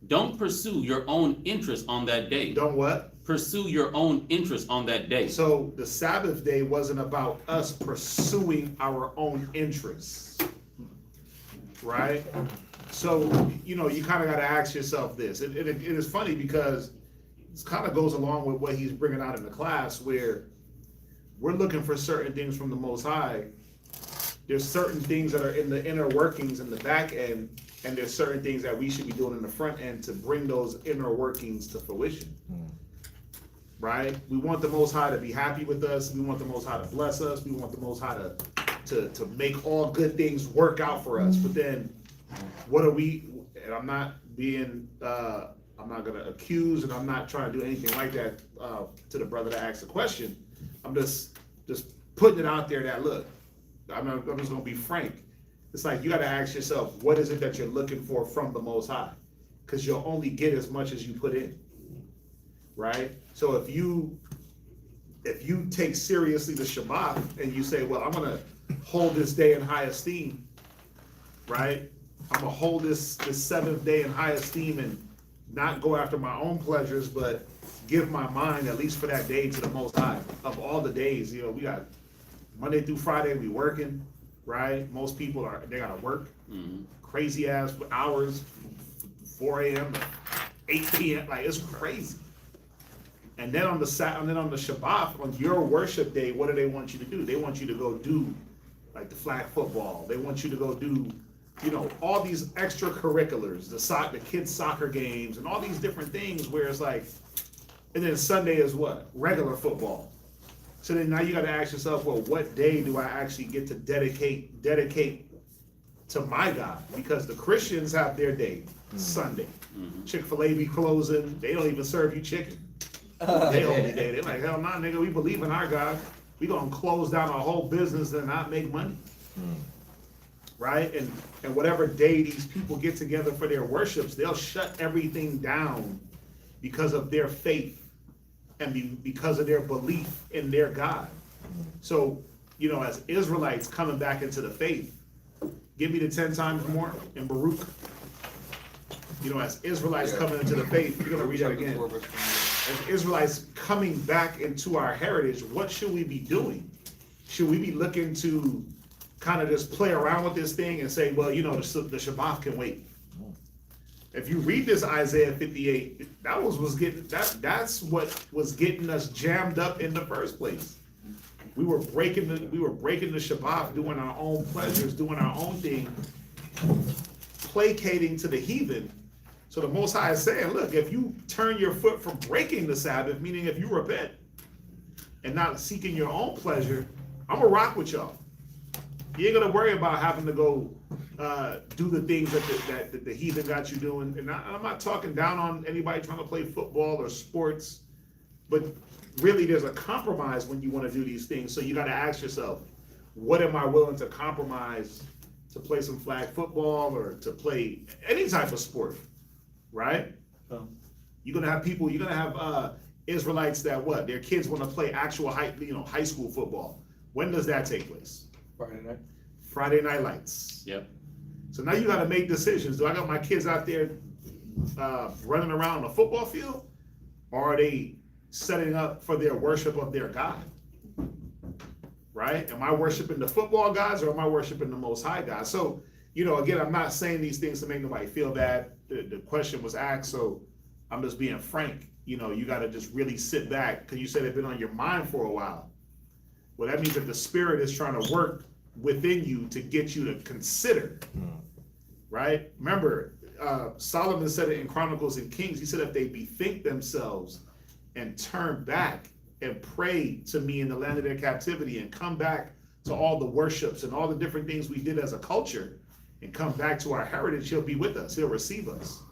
Don't pursue your own interest on that day. Don't what? Pursue your own interest on that day. So the Sabbath day wasn't about us pursuing our own interests, right? So, you kind of got to ask yourself this. It is funny because it kind of goes along with what he's bringing out in the class, where we're looking for certain things from the Most High. There's certain things that are in the inner workings in the back end, and there's certain things that we should be doing in the front end to bring those inner workings to fruition. Right? We want the Most High to be happy with us. We want the Most High to bless us. We want the Most High to make all good things work out for us. But then, what are we? And I'm not gonna accuse, and I'm not trying to do anything like that to the brother that asked the question. I'm just putting it out there that look. I'm just gonna be frank. It's like you got to ask yourself, what is it that you're looking for from the Most High? Because you'll only get as much as you put in. Right? So if you take seriously the Shabbat and you say, well, I'm gonna hold this day in high esteem, right? I'm gonna hold this seventh day in high esteem and not go after my own pleasures, but give my mind, at least for that day, to the Most High. Of all the days, we got Monday through Friday, we working, right? Most people they gotta work crazy ass hours, 4 a.m. to 8 p.m. Like, it's crazy. And then on the Shabbat, on your worship day, what do they want you to do? They want you to go do like the flag football. They want you to go do, all these extracurriculars, the kids' soccer games, and all these different things. Where it's like, and then Sunday is what? Regular football. So then now you got to ask yourself, well, what day do I actually get to dedicate to my God? Because the Christians have their day, Sunday. Chick-fil-A be closing. They don't even serve you chicken. They only day. They're like, hell nah, nigga, we believe in our God. We gonna close down our whole business and not make money. Right? And whatever day these people get together for their worships, they'll shut everything down because of their faith and because of their belief in their God. So, as Israelites coming back into the faith, give me the 10 times more in Baruch. As Israelites coming into the faith, you're gonna read that again. As Israelites coming back into our heritage, what should we be doing? Should we be looking to kind of just play around with this thing and say, well, the Shabbat can wait? If you read this Isaiah 58, that's what was getting us jammed up in the first place. We were breaking the Shabbat, doing our own pleasures, doing our own thing, placating to the heathen. So the Most High is saying, look, if you turn your foot from breaking the Sabbath, meaning if you repent and not seeking your own pleasure, I'm gonna rock with y'all. You ain't gonna worry about having to go do the things that the heathen got you doing. And I'm not talking down on anybody trying to play football or sports, but really there's a compromise when you want to do these things. So you got to ask yourself, what am I willing to compromise to play some flag football or to play any type of sport? Right? You're gonna have Israelites that their kids want to play actual high school football. When does that take place? Friday night. Friday Night Lights. Yep. So now you gotta make decisions. Do I got my kids out there running around on a football field? Or are they setting up for their worship of their God? Right? Am I worshiping the football gods or am I worshiping the Most High God? So, again, I'm not saying these things to make nobody feel bad. The question was asked, so I'm just being frank. You gotta just really sit back, because you said it's been on your mind for a while. Well, that means that the Spirit is trying to work within you to get you to consider, right? Remember, Solomon said it in Chronicles and Kings. He said, if they bethink themselves and turn back and pray to me in the land of their captivity and come back to all the worships and all the different things we did as a culture and come back to our heritage, he'll be with us. He'll receive us.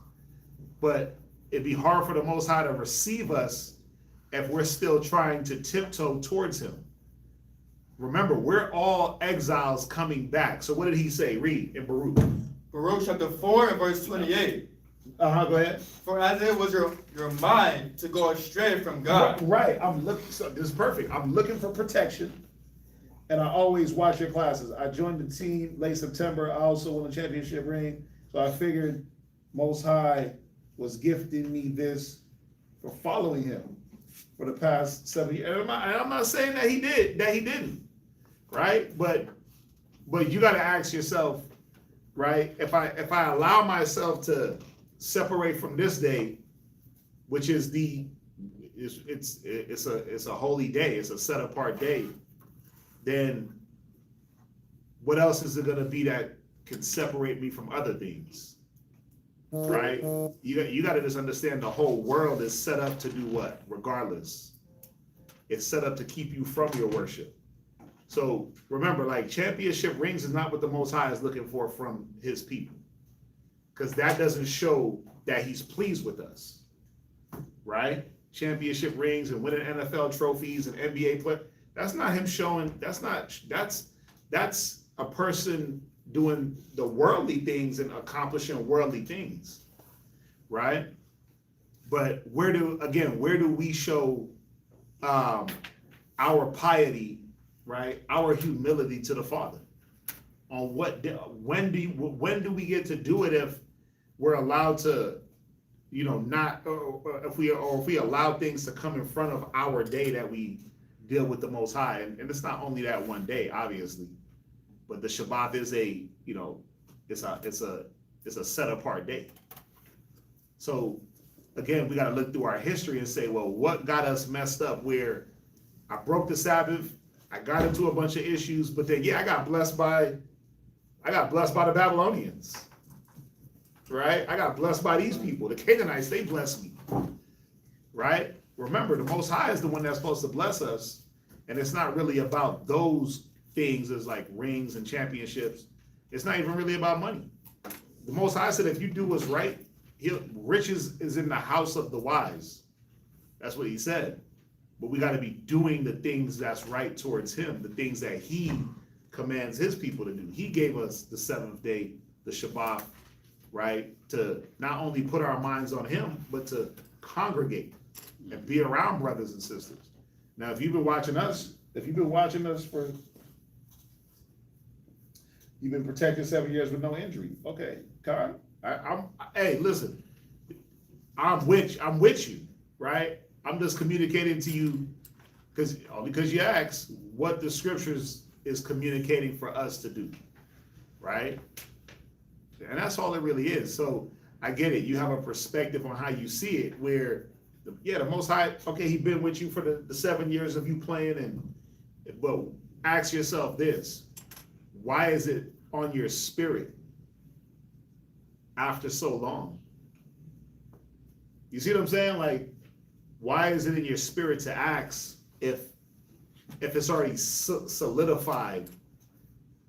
But it'd be hard for the Most High to receive us if we're still trying to tiptoe towards him. Remember, we're all exiles coming back. So what did he say? Read in Baruch. Baruch chapter 4 and verse 28. Go ahead. For as it was your mind to go astray from God. Right. I'm looking. So this is perfect. I'm looking for protection, and I always watch your classes. I joined the team late September. I also won a championship ring, so I figured Most High was gifting me this for following him for the past 7 years. And I'm not saying that he didn't, right? But you got to ask yourself, right? If I allow myself to separate from this day, which is it's a holy day, it's a set apart day, then what else is it gonna be that can separate me from other things? Right? You got to just understand the whole world is set up to do what? Regardless. It's set up to keep you from your worship. So remember, like, championship rings is not what the Most High is looking for from his people. Because that doesn't show that he's pleased with us. Right? Championship rings and winning NFL trophies and NBA play. That's not him showing, that's a person doing the worldly things and accomplishing worldly things, right? But where do we show our piety, right? Our humility to the Father? On when do we get to do it if we're allowed to, not, or if we allow things to come in front of our day that we deal with the Most High, and it's not only that one day, obviously. But the Shabbat is it's a set apart day. So again, we got to look through our history and say, well, what got us messed up where I broke the Sabbath, I got into a bunch of issues, but then I got blessed by the Babylonians, right? I got blessed by these people, the Canaanites. They blessed me, right? Remember, the Most High is the one that's supposed to bless us, and it's not really about those things as like rings and championships. It's not even really about money. The Most High said, if you do what's right, riches is in the house of the wise. That's what he said. But we got to be doing the things that's right towards him, the things that he commands his people to do. He gave us the seventh day, the Shabbat, right? To not only put our minds on him, but to congregate and be around brothers and sisters. Now, if you've been watching us for, you've been protected 7 years with no injury. Okay, Kyle, hey, listen, I'm with you, right? I'm just communicating to you because you asked what the scriptures is communicating for us to do, right? And that's all it really is. So I get it. You have a perspective on how you see it where, the Most High, okay, he's been with you for the 7 years of you playing, but ask yourself this, why is it on your spirit after so long? You see what I'm saying? Like, why is it in your spirit to ask if it's already solidified?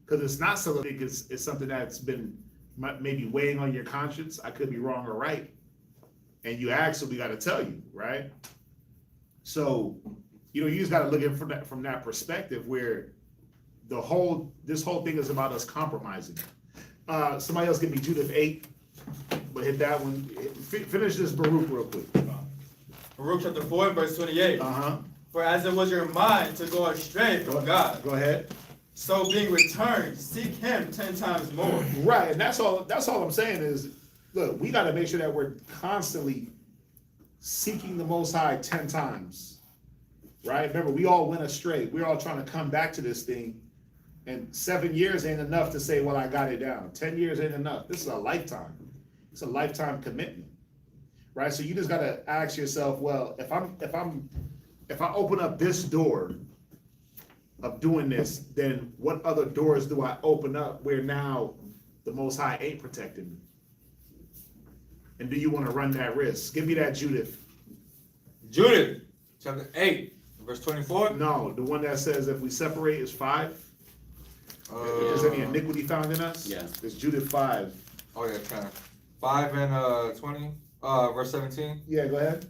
Because it's not solidified, it's something that's been maybe weighing on your conscience. I could be wrong or right. And you ask, so we got to tell you, right? So, you just got to look at it from that perspective where this whole thing is about us compromising. Somebody else give me Judith 8, but hit that one. Finish this Baruch real quick. Baruch chapter 4 verse 28. Uh-huh. For as it was your mind to go astray from God. Go ahead. So being returned, seek him 10 times more. Right, and that's all I'm saying is, look, we gotta make sure that we're constantly seeking the Most High 10 times. Right? Remember, we all went astray. We're all trying to come back to this thing. And 7 years ain't enough to say, well, I got it down. 10 years ain't enough. This is a lifetime. It's a lifetime commitment. Right? So you just gotta ask yourself, well, if I open up this door of doing this, then what other doors do I open up where now the Most High ain't protecting me? And do you want to run that risk? Give me that Judith. Judith, chapter 8, verse 24. No, the one that says if we separate is 5. If there's any iniquity found in us? Yeah. It's Judith 5. Oh yeah, kind of. 5 and 20, verse 17. Yeah, go ahead.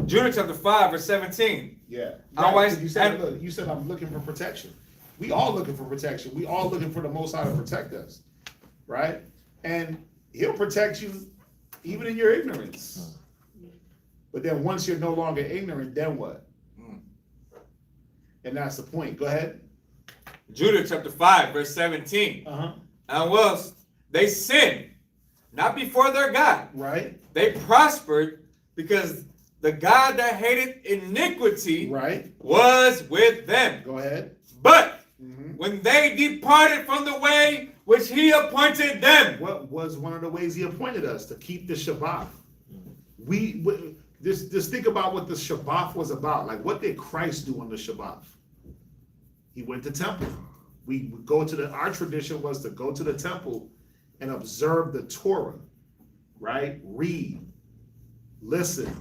Judith chapter 5, verse 17. Yeah. How Right, I- you said, look, you said I'm looking for protection. We all looking for protection. We all looking for the Most High to protect us, right? And He'll protect you even in your ignorance. But then once you're no longer ignorant, then what? And that's the point. Go ahead. Judith chapter 5, verse 17. And whilst they sinned, not before their God, Right. they prospered because the God that hated iniquity Right. was with them. Go ahead. But when they departed from the way which he appointed them. What was one of the ways He appointed us? To keep the Shabbat. Just think about what the Shabbat was about. Like, what did Christ do on the Shabbat? He went to temple. We would go to our tradition was to go to the temple and observe the Torah, right? Read, listen,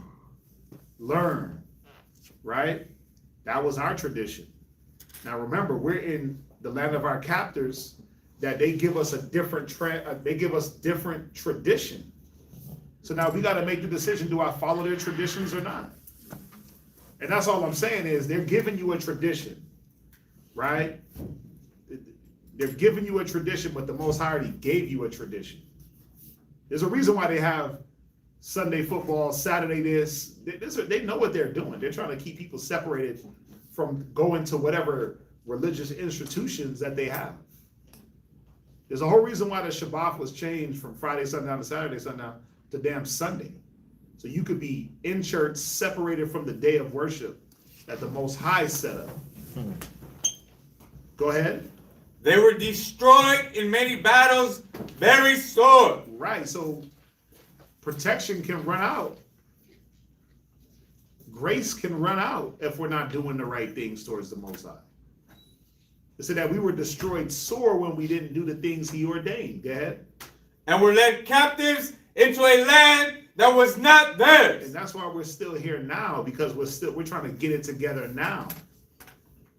learn, right? That was our tradition. Now remember, we're in the land of our captors, that they give us a different different tradition. So now we got to make the decision: do I follow their traditions or not? And that's all I'm saying is they're giving you a tradition, right? They're giving you a tradition, but the Most High already gave you a tradition. There's a reason why they have Sunday football, Saturday this. They know what they're doing. They're trying to keep people separated from going to whatever religious institutions that they have. There's a whole reason why the Shabbat was changed from Friday sundown to Saturday sundown to damn Sunday. So you could be in church, separated from the day of worship that the Most High set up. Go ahead. They were destroyed in many battles, very sore. Right, so protection can run out. Grace can run out if we're not doing the right things towards the Most High. It said that we were destroyed sore when we didn't do the things He ordained. Go ahead. And were led captives into a land that was not theirs. And that's why we're still here now, because we're trying to get it together now.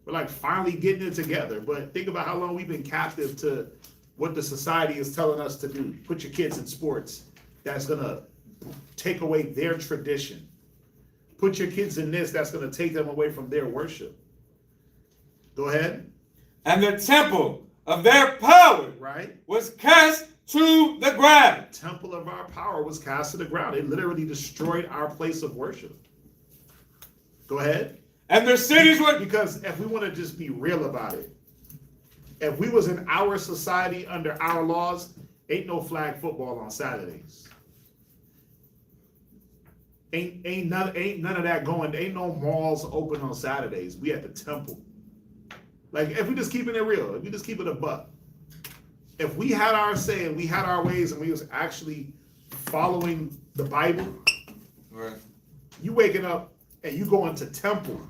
We're like finally getting it together. But think about how long we've been captive to what the society is telling us to do. Put your kids in sports. That's gonna take away their tradition. Put your kids in this. That's gonna take them away from their worship. Go ahead. And the temple of their power, right, was cast to the ground. The temple of our power was cast to the ground. It literally destroyed our place of worship. Go ahead. And their cities were... Because if we want to just be real about it, if we was in our society under our laws, ain't no flag football on Saturdays. Ain't none of that going. Ain't no malls open on Saturdays. We at the temple. Like, if we just keeping it real, if we just keep it a buck, if we had our say and we had our ways and we was actually following the Bible, right, you waking up and you going to temple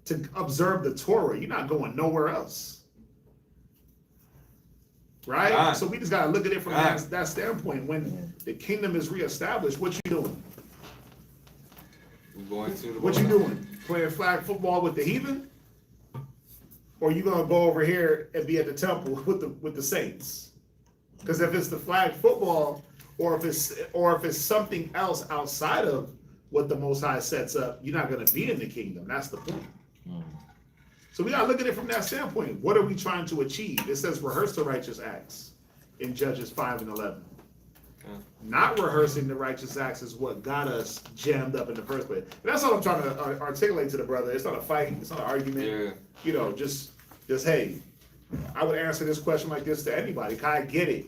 to observe the Torah, you're not going nowhere else. Right? Right. So we just gotta look at it from Right. that standpoint. When the kingdom is reestablished, what you doing? We're going to the What you doing? Playing flag football with the heathen? Or you gonna go over here and be at the temple with the saints? Because if it's the flag football, or if it's something else outside of what the Most High sets up, you're not gonna be in the kingdom. That's the point. So we gotta look at it from that standpoint. What are we trying to achieve? It says rehearse the righteous acts in Judges 5 and 11. Yeah. Not rehearsing the righteous acts is what got us jammed up in the first place. And that's all I'm trying to articulate to the brother. It's not a fight. It's not an argument. Yeah. You know, just Just, hey, I would answer this question like this to anybody. I get it.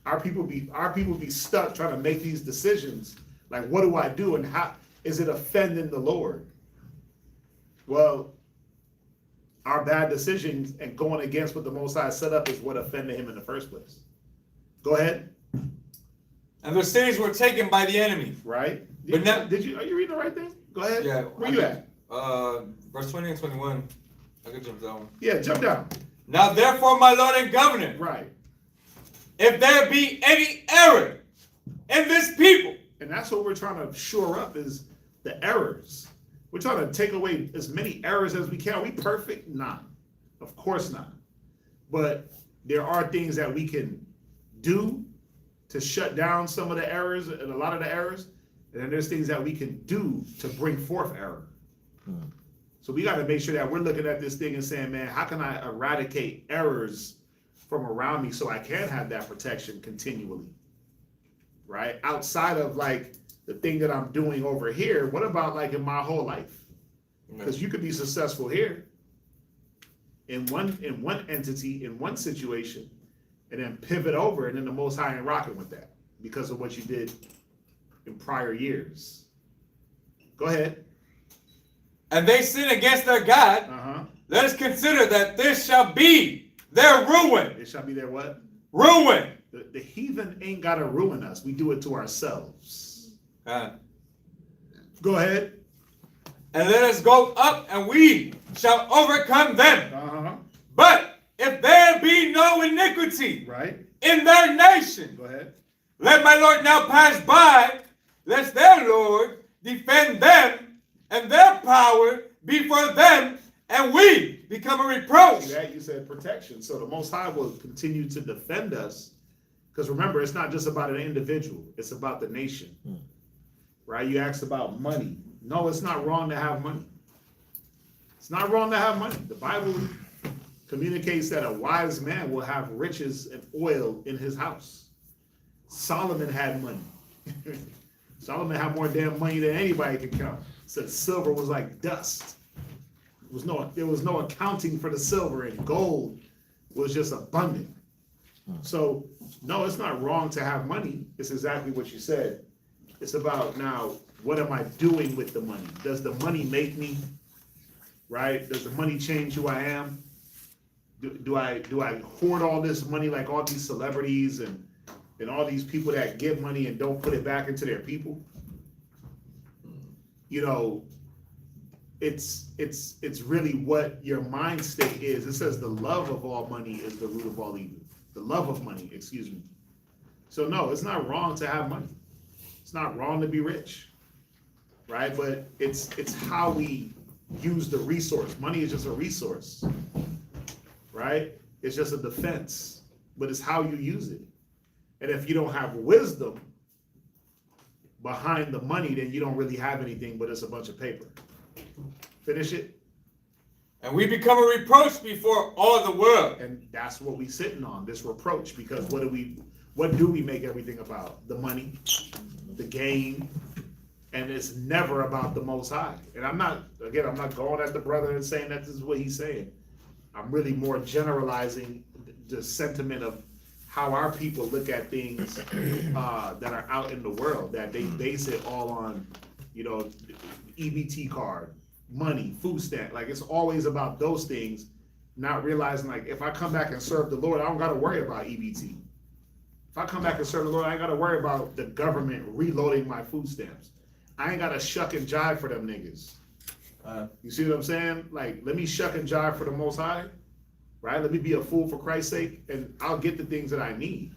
Our people be stuck trying to make these decisions. Like, what do I do, and how is it offending the Lord? Well, our bad decisions and going against what the Most High set up is what offended him in the first place. Go ahead. And their cities were taken by the enemy. Right? But now, Are you reading the right thing? Go ahead. Yeah. Where you at? Verse 20 and 21. I could jump down. Yeah, jump down. Now therefore, my Lord and Governor, Right. if there be any error in this people, And that's what we're trying to shore up is the errors. We're trying to take away as many errors as we can. Are we perfect? Nah. Of course not. But there are things that we can do to shut down some of the errors and a lot of the errors. And then there's things that we can do to bring forth error. So we got to make sure that we're looking at this thing and saying, man, how can I eradicate errors from around me so I can have that protection continually? Right? Outside of like the thing that I'm doing over here, what about like in my whole life? Because you could be successful here in one entity, in one situation, and then pivot over, and then the Most High ain't rocking with that because of what you did in prior years. Go ahead. and they sin against their God, let us consider that this shall be their ruin. It shall be their what? Ruin. The heathen ain't got to ruin us. We do it to ourselves. Go ahead. And let us go up, and we shall overcome them. But if there be no iniquity in their nation, Go ahead. let my Lord now pass by, lest their Lord defend them, and their power be for them, and we become a reproach. See that? You said protection. So the Most High will continue to defend us. Because remember, it's not just about an individual. It's about the nation. Right? You asked about money. No, it's not wrong to have money. It's not wrong to have money. The Bible communicates that a wise man will have riches and oil in his house. Solomon had money. Solomon had more damn money than anybody could count. Said silver was like dust. There was no accounting for the silver, and gold was just abundant. So no, it's not wrong to have money. It's exactly what you said. It's about now, what am I doing with the money? Does the money make me? Right? Does the money change who I am? Do I hoard all this money like all these celebrities and all these people that give money and don't put it back into their people? You know, it's really what your mind state is. It says the love of all money is the root of all evil. The love of money, excuse me. So no, it's not wrong to have money. It's not wrong to be rich, right? But it's how we use the resource. Money is just a resource, right? It's just a defense, but it's how you use it. And if you don't have wisdom behind the money, then you don't really have anything, but it's a bunch of paper. Finish it. And we become a reproach before all the world. And that's what we sitting on, this reproach, because what do we make everything about? The money, the gain, and it's never about the Most High. And I'm not going at the brother and saying that this is what he's saying. I'm really more generalizing the sentiment of how our people look at things that are out in the world, that they base it all on, EBT card, money, food stamp. Like, it's always about those things, not realizing, like, if I come back and serve the Lord, I don't got to worry about EBT. If I come back and serve the Lord, I ain't got to worry about the government reloading my food stamps. I ain't got to shuck and jive for them niggas. You see what I'm saying? Like, let me shuck and jive for the Most High, right? Let me be a fool for Christ's sake, and I'll get the things that I need.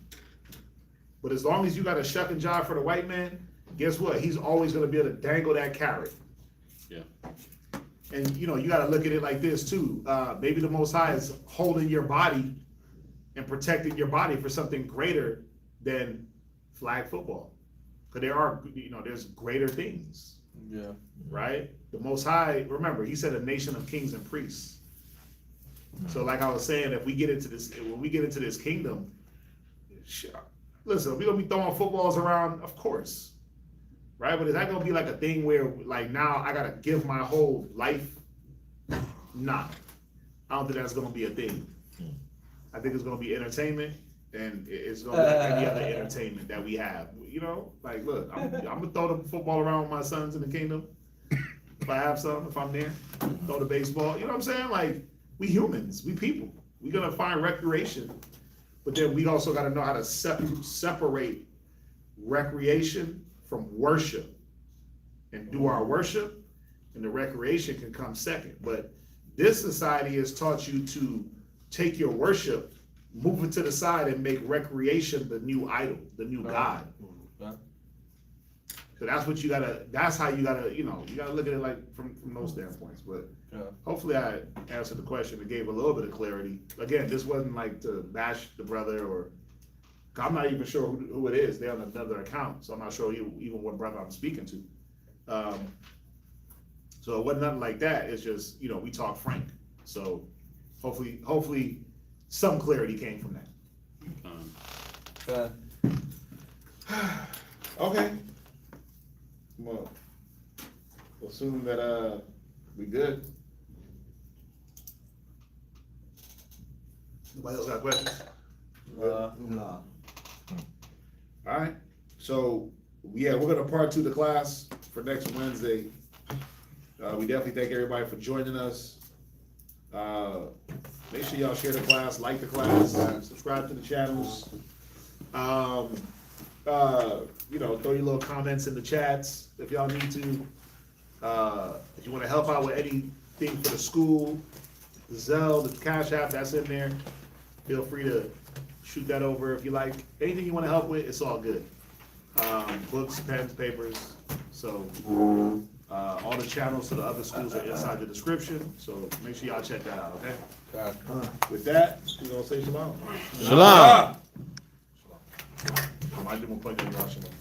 But as long as you got to shuck and jive for the white man, guess what? He's always going to be able to dangle that carrot. Yeah. And, you got to look at it like this, too. Maybe the Most High is holding your body and protecting your body for something greater than flag football. Because there are, there's greater things. Yeah. Right? The Most High, remember, he said a nation of kings and priests. So like I was saying, when we get into this kingdom, listen, we're going to be throwing footballs around, of course. Right? But is that going to be like a thing where, like, now I got to give my whole life? Nah. I don't think that's gonna be a thing. I think it's gonna be entertainment, and it's gonna be like any other entertainment that we have. You know, like, look, I'm gonna throw the football around with my sons in the kingdom. If I have some, if I'm there, throw the baseball. You know what I'm saying? Like, we humans, we people. We're gonna find recreation, but then we also gotta know how to separate recreation from worship, and do our worship, and the recreation can come second. But this society has taught you to take your worship, move it to the side, and make recreation the new idol, the new god. So that's what you gotta, that's how you gotta, you gotta look at it like from those standpoints. But hopefully I answered the question and gave a little bit of clarity. Again, this wasn't like to bash the brother, or I'm not even sure who it is. They're on another account, so I'm not sure even what brother I'm speaking to. So it wasn't nothing like that. It's just, we talk frank. So hopefully some clarity came from that. Okay. Well, assume that we good. Anybody else got questions? Nah. All right. So we're gonna part 2 the class for next Wednesday. We definitely thank everybody for joining us. Make sure y'all share the class, like the class, subscribe to the channels. Throw your little comments in the chats if y'all need to. If you want to help out with anything for the school, the Zelle, the CashApp, that's in there. Feel free to shoot that over if you like. Anything you want to help with, it's all good. Books, pens, papers. So all the channels to the other schools are inside the description. So make sure y'all check that out, okay? With that, we're gonna say shalom. Shalom. I do want to play the Shalom.